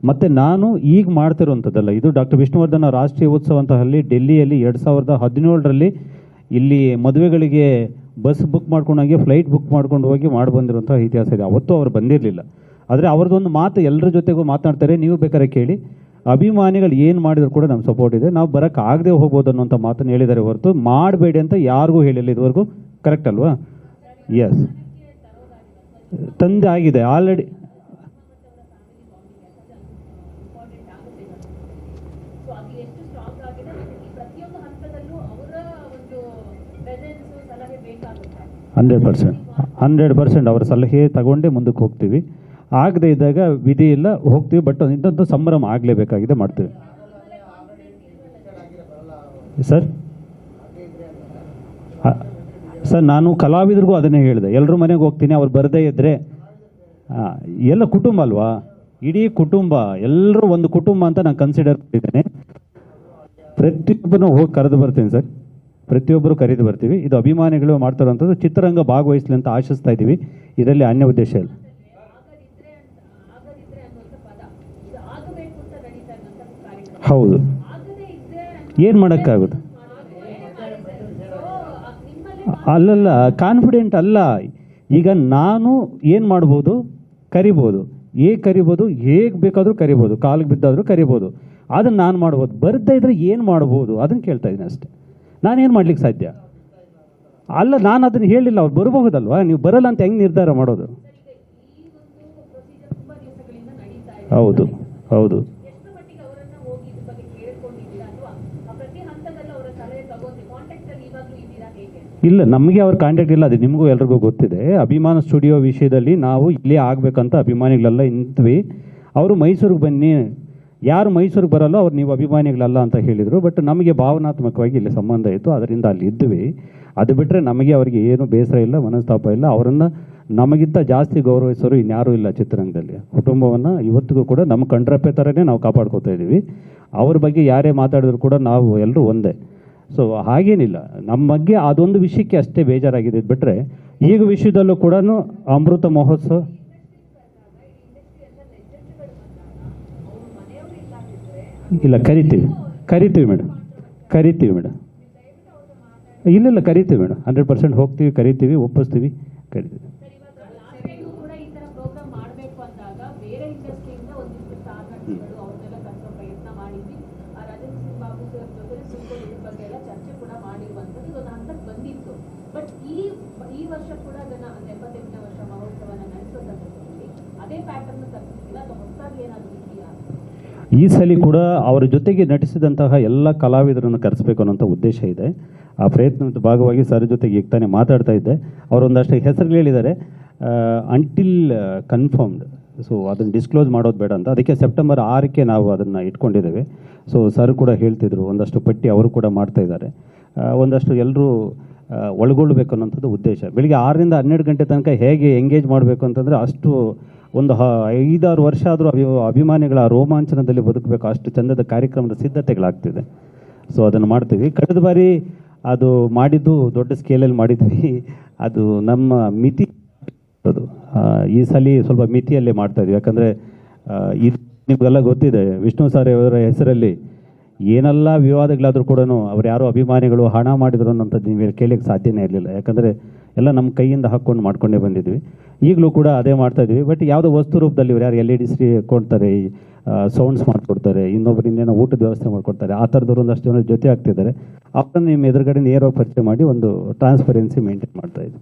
ಮತ್ತು ನಾನು ಈಗ ಮಾಡ್ತಿರುವಂಥದ್ದಲ್ಲ, ಇದು ಡಾಕ್ಟರ್ ವಿಷ್ಣುವರ್ಧನ ರಾಷ್ಟ್ರೀಯ ಉತ್ಸವ ಅಂತ ಅಲ್ಲಿ ಡೆಲ್ಲಿಯಲ್ಲಿ 2017ರಲ್ಲಿ ಇಲ್ಲಿ ಮದುವೆಗಳಿಗೆ ಬಸ್ ಬುಕ್ ಮಾಡ್ಕೊಂಡೋಗಿ ಫ್ಲೈಟ್ ಬುಕ್ ಮಾಡ್ಕೊಂಡು ಹೋಗಿ ಮಾಡಿ ಬಂದಿರುವಂಥ ಇತಿಹಾಸ ಇದೆ. ಅವತ್ತು ಅವ್ರು ಬಂದಿರಲಿಲ್ಲ. ಆದರೆ ಅವ್ರದ್ದೊಂದು ಮಾತು ಎಲ್ಲರ ಜೊತೆಗೂ ಮಾತನಾಡ್ತಾರೆ, ನೀವು ಬೇಕಾದ್ರೆ ಕೇಳಿ. ಅಭಿಮಾನಿಗಳು ಏನು ಮಾಡಿದ್ರು ಕೂಡ ನಮ್ಮ ಸಪೋರ್ಟ್ ಇದೆ, ನಾವು ಬರೋಕ್ಕಾಗದೆ ಹೋಗ್ಬೋದು ಅನ್ನೋಂಥ ಮಾತನ್ನು ಹೇಳಿದ್ದಾರೆ ಹೊರತು ಮಾಡಬೇಡಿ ಅಂತ ಯಾರಿಗೂ ಹೇಳಿಲ್ಲ ಇದುವರೆಗೂ. ಕರೆಕ್ಟ್ ಅಲ್ವಾ? ಎಸ್, ತಂದೆ ಆಗಿದೆ ಆಲ್ರೆಡಿ. ಹಂಡ್ರೆಡ್ ಪರ್ಸೆಂಟ್ ಅವರ ಸಲಹೆ ತಗೊಂಡೇ ಮುಂದಕ್ಕೆ ಹೋಗ್ತೀವಿ. ಆಗದೆ ಇದ್ದಾಗ ವಿಧಿ ಇಲ್ಲ, ಹೋಗ್ತೀವಿ. ಬಟ್ ಇಂಥದ್ದು ಸಂಭ್ರಮ ಆಗಲೇಬೇಕಾಗಿದೆ, ಮಾಡ್ತೀವಿ. ಸರ್ ನಾನು ಕಲಾವಿದರಿಗೂ ಅದನ್ನೇ ಹೇಳಿದೆ. ಎಲ್ಲರೂ ಮನೆಗೆ ಹೋಗ್ತೀನಿ, ಅವ್ರು ಬರದೇ ಇದ್ದರೆ ಎಲ್ಲ ಕುಟುಂಬ ಅಲ್ವಾ, ಇಡೀ ಕುಟುಂಬ, ಎಲ್ಲರೂ ಒಂದು ಕುಟುಂಬ ಅಂತ ನಾನು ಕನ್ಸಿಡರ್ ಮಾಡಿದ್ದೇನೆ. ಪ್ರತಿಯೊಬ್ಬರೂ ಹೋಗಿ ಕರೆದು ಬರ್ತೀನಿ ಸರ್, ಪ್ರತಿಯೊಬ್ಬರು ಕರೆದು ಬರ್ತೀವಿ. ಇದು ಅಭಿಮಾನಿಗಳು ಮಾಡ್ತಾರಂಥದ್ದು. ಚಿತ್ರರಂಗ ಭಾಗವಹಿಸಲಿ ಅಂತ ಆಶಿಸ್ತಾ ಇದ್ದೀವಿ. ಇದರಲ್ಲಿ ಅನ್ಯ ಉದ್ದೇಶ ಇಲ್ಲ. ಹೌದು, ಏನು ಮಾಡೋಕ್ಕಾಗೋದು? ಅಲ್ಲಲ್ಲ, ಕಾನ್ಫಿಡೆಂಟ್ ಅಲ್ಲ. ಈಗ ನಾನು ಏನು ಮಾಡ್ಬೋದು, ಕರಿಬೋದು, ಕರಿಬೋದು, ಹೇಗೆ ಬೇಕಾದರೂ ಕರಿಬೋದು, ಕಾಲಿಗೆ ಬಿದ್ದಾದರೂ ಕರಿಬೋದು. ಅದನ್ನು ನಾನು ಮಾಡ್ಬೋದು. ಬರ್ತಾ ಇದ್ರೆ ಏನು ಮಾಡ್ಬೋದು ಅದನ್ನು ಕೇಳ್ತಾ ಇದ್ದೀನಿ ಅಷ್ಟೇ. ನಾನೇನು ಮಾಡ್ಲಿಕ್ಕೆ ಸಾಧ್ಯ? ಅಲ್ಲ, ನಾನು ಅದನ್ನು ಹೇಳಿಲ್ಲ. ಅವ್ರು ಬರಬಹುದಲ್ವಾ? ನೀವು ಬರಲ್ಲ ಅಂತ ಹೆಂಗೆ ನಿರ್ಧಾರ ಮಾಡೋದು? ಹೌದು ಹೌದು. ಇಲ್ಲ, ನಮಗೆ ಅವ್ರ ಕಾಂಟ್ಯಾಕ್ಟ್ ಇಲ್ಲ, ಅದು ನಿಮಗೂ ಎಲ್ರಿಗೂ ಗೊತ್ತಿದೆ. ಅಭಿಮಾನ ಸ್ಟುಡಿಯೋ ವಿಷಯದಲ್ಲಿ ನಾವು ಇಲ್ಲೇ ಆಗಬೇಕಂತ ಅಭಿಮಾನಿಗಳೆಲ್ಲ ನಿಂತ್ವಿ. ಅವರು ಮೈಸೂರಿಗೆ ಬನ್ನಿ, ಯಾರು ಮೈಸೂರಿಗೆ ಬರಲ್ಲೋ ಅವ್ರು ನೀವು ಅಭಿಮಾನಿಗಳಲ್ಲ ಅಂತ ಹೇಳಿದರು. ಬಟ್ ನಮಗೆ ಭಾವನಾತ್ಮಕವಾಗಿ ಇಲ್ಲಿ ಸಂಬಂಧ ಇತ್ತು, ಅದರಿಂದ ಅಲ್ಲಿ ಇದ್ವಿ. ಅದು ಬಿಟ್ಟರೆ ನಮಗೆ ಅವರಿಗೆ ಏನು ಬೇಸರ ಇಲ್ಲ, ಮನಸ್ತಾಪ ಇಲ್ಲ. ಅವರನ್ನು ನಮಗಿಂತ ಜಾಸ್ತಿ ಗೌರವಿಸೋರು ಇನ್ಯಾರೂ ಇಲ್ಲ ಚಿತ್ರರಂಗದಲ್ಲಿ. ಕುಟುಂಬವನ್ನು ಇವತ್ತಿಗೂ ಕೂಡ ನಮ್ಮ ಕಂಡ್ರಪ್ಪೆ ಥರನೇ ನಾವು ಕಾಪಾಡ್ಕೋತಾ ಇದ್ದೀವಿ. ಅವ್ರ ಬಗ್ಗೆ ಯಾರೇ ಮಾತಾಡಿದ್ರು ಕೂಡ ನಾವು ಎಲ್ಲರೂ ಒಂದೇ. ಸೊ ಹಾಗೇನಿಲ್ಲ, ನಮ್ಮ ಬಗ್ಗೆ ಅದೊಂದು ವಿಷಯಕ್ಕೆ ಅಷ್ಟೇ ಬೇಜಾರಾಗಿದೆ. ಬಿಟ್ಟರೆ ಈಗ ವಿಷಯದಲ್ಲೂ ಕೂಡ ಅಮೃತ ಮಹೋತ್ಸವ ಇಲ್ಲ, ಕರಿತೀವಿ ಮೇಡಮ್. ಇಲ್ಲ ಕರಿತೀವಿ ಮೇಡಮ್, 100% ಹೋಗ್ತೀವಿ, ಕರಿತೀವಿ, ಒಪ್ಪಿಸ್ತೀವಿ, ಕರಿತೀವಿ. ಈ ಸಲ ಕೂಡ ಅವರ ಜೊತೆಗೆ ನಟಿಸಿದಂತಹ ಎಲ್ಲ ಕಲಾವಿದರನ್ನು ಕರೆಸಬೇಕು ಅನ್ನೋಂಥ ಉದ್ದೇಶ ಇದೆ. ಆ ಪ್ರಯತ್ನದ ಭಾಗವಾಗಿ ಸರ್ ಜೊತೆಗೆ ಈಗ ತಾನೇ ಮಾತಾಡ್ತಾ ಇದ್ದೆ. ಅವರೊಂದಷ್ಟು ಹೆಸರುಗಳು ಹೇಳಿದ್ದಾರೆ, ಅಂಟಿಲ್ ಕನ್ಫರ್ಮ್ಡ್. ಸೊ ಅದನ್ನು ಡಿಸ್ಕ್ಲೋಸ್ ಮಾಡೋದು ಬೇಡ ಅಂತ, ಅದಕ್ಕೆ ಸೆಪ್ಟೆಂಬರ್ 6ಕ್ಕೆ ನಾವು ಅದನ್ನು ಇಟ್ಕೊಂಡಿದ್ದೇವೆ. ಸೊ ಸರ್ ಕೂಡ ಹೇಳ್ತಿದ್ರು, ಒಂದಷ್ಟು ಪಟ್ಟಿ ಅವರು ಕೂಡ ಮಾಡ್ತಾ ಇದ್ದಾರೆ. ಒಂದಷ್ಟು ಎಲ್ಲರೂ ಒಳಗೊಳ್ಬೇಕು ಅನ್ನೋಂಥದ್ದು ಉದ್ದೇಶ. ಬೆಳಿಗ್ಗೆ 6ರಿಂದ 12 ಗಂಟೆ ತನಕ ಹೇಗೆ ಎಂಗೇಜ್ ಮಾಡಬೇಕು ಅಂತಂದರೆ, ಅಷ್ಟು ಒಂದು 5-6 ವರ್ಷ ಆದರೂ ಅಭಿಮಾನಿಗಳ ರೋಮಾಂಚನದಲ್ಲಿ ಬದುಕಬೇಕು, ಅಷ್ಟು ಚಂದದ ಕಾರ್ಯಕ್ರಮದ ಸಿದ್ಧತೆಗಳಾಗ್ತಿದೆ. ಸೊ ಅದನ್ನು ಮಾಡ್ತೀವಿ. ಕಳೆದ ಬಾರಿ ಅದು ಮಾಡಿದ್ದು ದೊಡ್ಡ ಸ್ಕೇಲಲ್ಲಿ ಮಾಡಿದ್ವಿ, ಅದು ನಮ್ಮ ಮಿತಿ. ಅದು ಈ ಸಲ ಸ್ವಲ್ಪ ಮಿತಿಯಲ್ಲೇ ಮಾಡ್ತಾ ಇದ್ವಿ. ಯಾಕಂದರೆ ಇದು ನಿಮಗೆಲ್ಲ ಗೊತ್ತಿದೆ, ವಿಷ್ಣು ಸರ್ ಅವರ ಹೆಸರಲ್ಲಿ ಏನೆಲ್ಲ ವಿವಾದಗಳಾದರೂ ಕೂಡ ಅವ್ರು ಯಾರೋ ಅಭಿಮಾನಿಗಳು ಹಣ ಮಾಡಿದ್ರು ಅನ್ನೋಂಥದ್ದು ನೀವು ಕೇಳಲಿಕ್ಕೆ ಸಾಧ್ಯನೇ ಇರಲಿಲ್ಲ. ಯಾಕಂದರೆ ಎಲ್ಲ ನಮ್ಮ ಕೈಯಿಂದ ಹಾಕ್ಕೊಂಡು ಮಾಡ್ಕೊಂಡೇ ಬಂದಿದ್ವಿ. ಈಗಲೂ ಕೂಡ ಅದೇ ಮಾಡ್ತಾ ಇದ್ವಿ. ಬಟ್ ಯಾವುದೋ ವಸ್ತು ರೂಪದಲ್ಲಿ ಇವ್ರು ಯಾರು LEDs ಕೊಡ್ತಾರೆ, ಸೌಂಡ್ಸ್ ಮಾಡಿಕೊಡ್ತಾರೆ, ಇನ್ನೊಬ್ಬರು ಇನ್ನೇನೋ ಊಟದ ವ್ಯವಸ್ಥೆ ಮಾಡಿಕೊಡ್ತಾರೆ, ಆ ಥರದವ್ರು ಒಂದಷ್ಟು ಜನ ಜೊತೆ ಆಗ್ತಿದ್ದಾರೆ. ಅವ್ರನ್ನ ನಿಮ್ಮ ಎದುರುಗಡೆ ನೇರವಾಗಿ ಪರಿಚಯ ಮಾಡಿ ಒಂದು ಟ್ರಾನ್ಸ್ಪರೆನ್ಸಿ ಮೇಂಟೈನ್ ಮಾಡ್ತಾ ಇದ್ವಿ.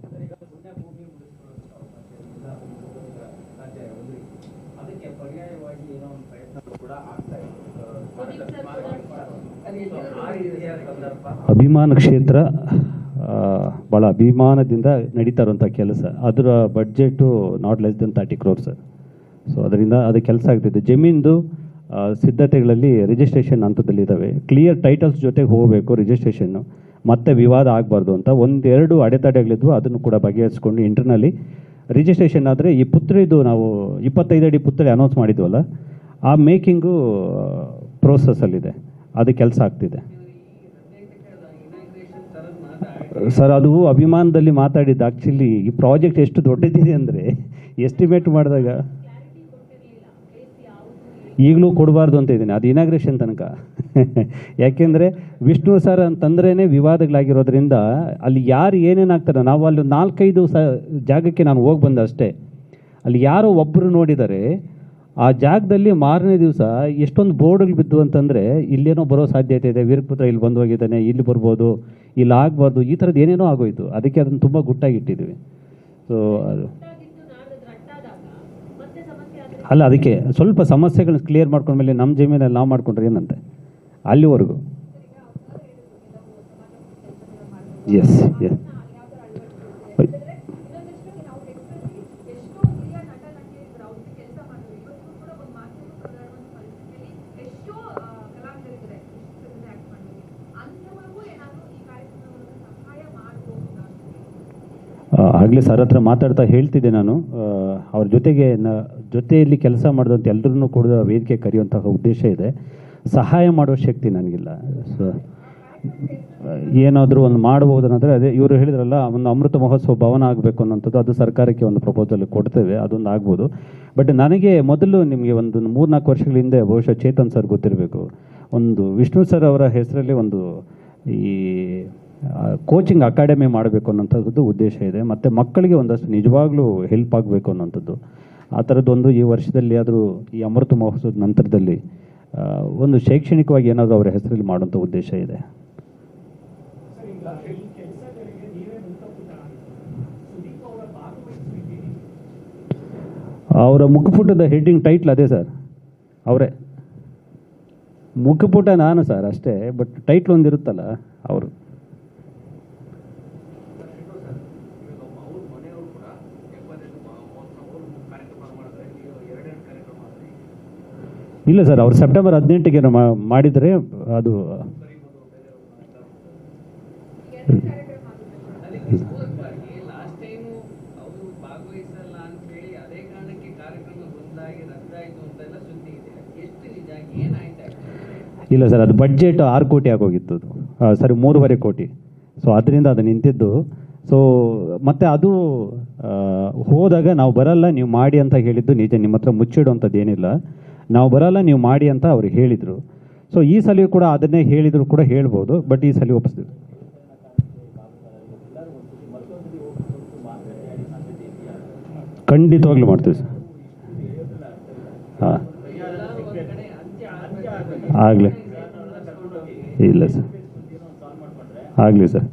ಅಭಿಮಾನ ಕ್ಷೇತ್ರ ಭಾಳ ಅಭಿಮಾನದಿಂದ ನಡೀತಾ ಇರುವಂಥ ಕೆಲಸ. ಅದರ budget not less than 30 crores sir. So ಅದರಿಂದ ಅದು ಕೆಲಸ ಆಗ್ತಿದೆ. ಜಮೀನ್ದು ಸಿದ್ಧತೆಗಳಲ್ಲಿ ರಿಜಿಸ್ಟ್ರೇಷನ್ ಹಂತದಲ್ಲಿದ್ದಾವೆ. ಕ್ಲಿಯರ್ ಟೈಟಲ್ಸ್ ಜೊತೆಗೆ ಹೋಗಬೇಕು ರಿಜಿಸ್ಟ್ರೇಷನ್ನು, ಮತ್ತೆ ವಿವಾದ ಆಗಬಾರ್ದು ಅಂತ 1-2 ಅಡೆತಡೆಗಳಿದ್ವು. ಅದನ್ನು ಕೂಡ ಬಗೆಹರಿಸ್ಕೊಂಡು ಇಂಟರ್ನಲ್ಲಿ ರಿಜಿಸ್ಟ್ರೇಷನ್ ಆದರೆ, ಈ ಪುತ್ರಿದು ನಾವು 25 ಅಡಿ ಪುತ್ರಿ ಅನೌನ್ಸ್ ಮಾಡಿದ್ವಲ್ಲ, ಆ ಮೇಕಿಂಗು ಪ್ರೋಸೆಸ್ಸಲ್ಲಿದೆ, ಅದು ಕೆಲಸ ಆಗ್ತಿದೆ ಸರ್. ಅದು ಅಭಿಮಾನದಲ್ಲಿ ಮಾತಾಡಿದ್ದು. ಆ್ಯಕ್ಚುಲಿ ಈ ಪ್ರಾಜೆಕ್ಟ್ ಎಷ್ಟು ದೊಡ್ಡದಿದೆ ಅಂದರೆ, ಎಸ್ಟಿಮೇಟ್ ಮಾಡಿದಾಗ ಈಗಲೂ ಕೊಡಬಾರ್ದು ಅಂತ ಇದ್ದೀನಿ, ಅದು ಇನಾಗ್ರೇಷನ್ ತನಕ. ಯಾಕೆಂದರೆ ವಿಷ್ಣು ಸರ್ ಅಂತಂದ್ರೇ ವಿವಾದಗಳಾಗಿರೋದ್ರಿಂದ ಅಲ್ಲಿ ಯಾರು ಏನೇನಾಗ್ತಾರೆ, ನಾವು ಅಲ್ಲಿ 4-5 ಜಾಗಕ್ಕೆ ನಾನು ಹೋಗಿ ಬಂದೆ ಅಷ್ಟೇ. ಅಲ್ಲಿ ಯಾರೋ ಒಬ್ಬರು ನೋಡಿದರೆ ಆ ಜಾಗದಲ್ಲಿ ಮಾರನೇ ದಿವಸ ಎಷ್ಟೊಂದು ಬೋರ್ಡ್ಗಳು ಬಿದ್ದು ಅಂತಂದರೆ, ಇಲ್ಲೇನೋ ಬರೋ ಸಾಧ್ಯತೆ ಇದೆ, ವೀರಪುತ್ರ ಇಲ್ಲಿ ಬಂದು ಹೋಗಿದ್ದಾನೆ, ಇಲ್ಲಿ ಬರ್ಬೋದು, ಇಲ್ಲಿ ಆಗಬಾರ್ದು, ಈ ಥರದ್ದು ಏನೇನೋ ಆಗೋಯ್ತು. ಅದಕ್ಕೆ ಅದನ್ನು ತುಂಬ ಗುಟ್ಟಾಗಿಟ್ಟಿದ್ವಿ. ಸೊ ಅದು ಅಲ್ಲ, ಅದಕ್ಕೆ ಸ್ವಲ್ಪ ಸಮಸ್ಯೆಗಳನ್ನ ಕ್ಲಿಯರ್ ಮಾಡ್ಕೊಂಡ್ಮೇಲೆ ನಮ್ಮ ಜಮೀನಲ್ಲಿ ನಾವು ಮಾಡ್ಕೊಂಡ್ರೆ ಏನಂತೆ ಅಲ್ಲಿವರೆಗೂ. ಎಸ್ ಎಸ್ ಆಗಲೇ ಸರ್ ಹತ್ರ ಮಾತಾಡ್ತಾ ಹೇಳ್ತಿದ್ದೆ ನಾನು. ಅವ್ರ ಜೊತೆಗೆ ಜೊತೆಯಲ್ಲಿ ಕೆಲಸ ಮಾಡಿದಂಥ ಎಲ್ಲರನ್ನೂ ಕೂಡ ವೇದಿಕೆ ಕರೆಯುವಂತಹ ಉದ್ದೇಶ ಇದೆ. ಸಹಾಯ ಮಾಡೋ ಶಕ್ತಿ ನನಗಿಲ್ಲ. ಸೊ ಏನಾದರೂ ಒಂದು ಮಾಡ್ಬೋದು ಅನ್ನೋದ್ರೆ, ಅದೇ ಇವರು ಹೇಳಿದ್ರಲ್ಲ, ಒಂದು ಅಮೃತ ಮಹೋತ್ಸವ ಭವನ ಆಗಬೇಕು ಅನ್ನೋಂಥದ್ದು, ಅದು ಸರ್ಕಾರಕ್ಕೆ ಒಂದು ಪ್ರಪೋಸಲ್ ಕೊಡ್ತೇವೆ, ಅದೊಂದು ಆಗ್ಬೋದು. ಬಟ್ ನನಗೆ ಮೊದಲು ನಿಮಗೆ ಒಂದು 3-4 ವರ್ಷಗಳ ಹಿಂದೆ ಬಹುಶಃ ಚೇತನ್ ಸರ್ ಗೊತ್ತಿರಬೇಕು, ಒಂದು ವಿಷ್ಣು ಸರ್ ಅವರ ಹೆಸರಲ್ಲಿ ಒಂದು ಈ ಕೋಚಿಂಗ್ ಅಕಾಡೆಮಿ ಮಾಡಬೇಕು ಅನ್ನೋಂಥದ್ದು ಉದ್ದೇಶ ಇದೆ. ಮತ್ತು ಮಕ್ಕಳಿಗೆ ಒಂದಷ್ಟು ನಿಜವಾಗ್ಲೂ ಹೆಲ್ಪ್ ಆಗಬೇಕು ಅನ್ನೋಂಥದ್ದು, ಆ ಥರದ್ದೊಂದು ಈ ವರ್ಷದಲ್ಲಿ ಆದರೂ ಈ ಅಮೃತ ಮಹೋತ್ಸವದ ನಂತರದಲ್ಲಿ ಒಂದು ಶೈಕ್ಷಣಿಕವಾಗಿ ಏನಾದರೂ ಅವರ ಹೆಸರಲ್ಲಿ ಮಾಡುವಂಥ ಉದ್ದೇಶ ಇದೆ. ಅವರ ಮುಖಪುಟದ ಹೆಡ್ಡಿಂಗ್ ಟೈಟ್ಲ್ ಅದೇ ಸರ್, ಅವರೇ ಮುಖಪುಟ ನಾನು ಸರ್ ಅಷ್ಟೇ, ಬಟ್ ಟೈಟ್ಲ್ ಒಂದಿರುತ್ತಲ್ಲ ಅವರು. ಇಲ್ಲ ಸರ್, ಅವ್ರು ಸೆಪ್ಟೆಂಬರ್ 18ಗೆ ಮಾಡಿದರೆ ಅದು ಇಲ್ಲ ಸರ್, ಅದು ಬಡ್ಜೆಟ್ 6 ಕೋಟಿ ಆಗೋಗಿತ್ತು. ಸರಿ 3.5 ಕೋಟಿ. ಸೊ ಅದರಿಂದ ಅದು ನಿಂತಿದ್ದು. ಸೊ ಮತ್ತು ಅದು ಹೋದಾಗ ನಾವು ಬರಲ್ಲ ನೀವು ಮಾಡಿ ಅಂತ ಹೇಳಿದ್ದು ನಿಜ, ನಿಮ್ಮ ಹತ್ರ ಮುಚ್ಚಿಡುವಂಥದ್ದು ಏನಿಲ್ಲ, ನಾವು ಬರಲ್ಲ ನೀವು ಮಾಡಿ ಅಂತ ಅವ್ರು ಹೇಳಿದರು. ಸೊ ಈ ಸಲ ಕೂಡ ಅದನ್ನೇ ಹೇಳಿದ್ರು ಕೂಡ ಹೇಳ್ಬೋದು, ಬಟ್ ಈ ಸಲ ಒಪ್ಪಿಸ್ತೀವಿ. ಖಂಡಿತವಾಗ್ಲೂ ಮಾಡ್ತೀವಿ ಸರ್. ಹಾಂ ಆಗಲಿ, ಇಲ್ಲ ಸರ್, ಆಗಲಿ ಸರ್.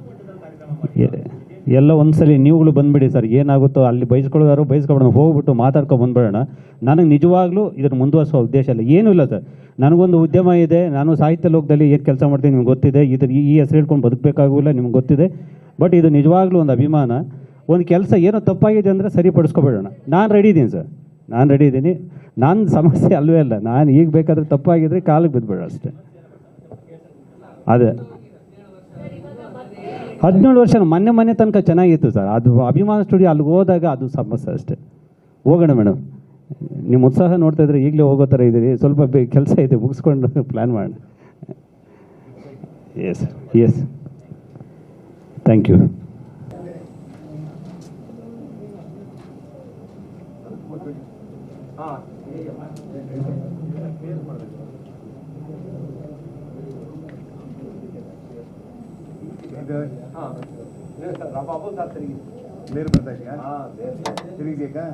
ಎಲ್ಲ ಒಂದ್ಸಲಿ ನೀವುಗಳು ಬಂದುಬಿಡಿ ಸರ್, ಏನಾಗುತ್ತೋ ಅಲ್ಲಿ ಬೈಸ್ಕೊಳ್ಳೋದಾರು ಬೈಸ್ಕೊಬೇಡ, ಹೋಗ್ಬಿಟ್ಟು ಮಾತಾಡ್ಕೊಂಡು ಬಂದ್ಬಿಡೋಣ. ನನಗೆ ನಿಜವಾಗ್ಲೂ ಇದನ್ನು ಮುಂದುವರಿಸೋ ಉದ್ದೇಶ ಇಲ್ಲ, ಏನೂ ಇಲ್ಲ ಸರ್. ನನಗೊಂದು ಉದ್ಯಮ ಇದೆ, ನಾನು ಸಾಹಿತ್ಯ ಲೋಕದಲ್ಲಿ ಏನು ಕೆಲಸ ಮಾಡ್ತೀನಿ ನಿಮ್ಗೆ ಗೊತ್ತಿದೆ, ಈ ಹೆಸರು ಹೇಳ್ಕೊಂಡು ಬದುಕಬೇಕಾಗಿಲ್ಲ ನಿಮ್ಗೆ ಗೊತ್ತಿದೆ. ಬಟ್ ಇದು ನಿಜವಾಗ್ಲೂ ಒಂದು ಅಭಿಮಾನ. ಒಂದು ಕೆಲಸ ಏನೋ ತಪ್ಪಾಗಿದೆ ಅಂದರೆ ಸರಿಪಡಿಸ್ಕೊಬೇಡೋಣ. ನಾನು ರೆಡಿ ಇದ್ದೀನಿ ಸರ್, ನಾನು ರೆಡಿ ಇದ್ದೀನಿ. ನನ್ನ ಸಮಸ್ಯೆ ಅಲ್ವೇ ಅಲ್ಲ, ನಾನು ಈಗ ಬೇಕಾದರೆ ತಪ್ಪಾಗಿದ್ರೆ ಕಾಲಿಗೆ ಬಿದ್ದುಬೇಡ ಅಷ್ಟೇ. ಅದೇ 17 ವರ್ಷ ಮೊನ್ನೆ ತನಕ ಚೆನ್ನಾಗಿತ್ತು ಸರ್. ಅದು ಅಭಿಮಾನ ಸ್ಟುಡಿಯೋ ಅಲ್ಲಿಗೆ ಹೋದಾಗ ಅದು ಸಮಸ್ಯೆ ಅಷ್ಟೇ. ಹೋಗೋಣ ಮೇಡಮ್, ನಿಮ್ಮ ಉತ್ಸಾಹ ನೋಡ್ತಾ ಇದ್ರೆ ಈಗಲೇ ಹೋಗೋ ಥರ ಇದ್ದೀರಿ. ಸ್ವಲ್ಪ ಕೆಲಸ ಇದೆ, ಮುಗಿಸ್ಕೊಂಡು ಪ್ಲ್ಯಾನ್ ಮಾಡೋಣ. Yes yes, thank you. Babu sir ನೀರು ಬರ್ತಾ ಇದೆಯಾ? ತಿರುಗಿದೆಯಾ?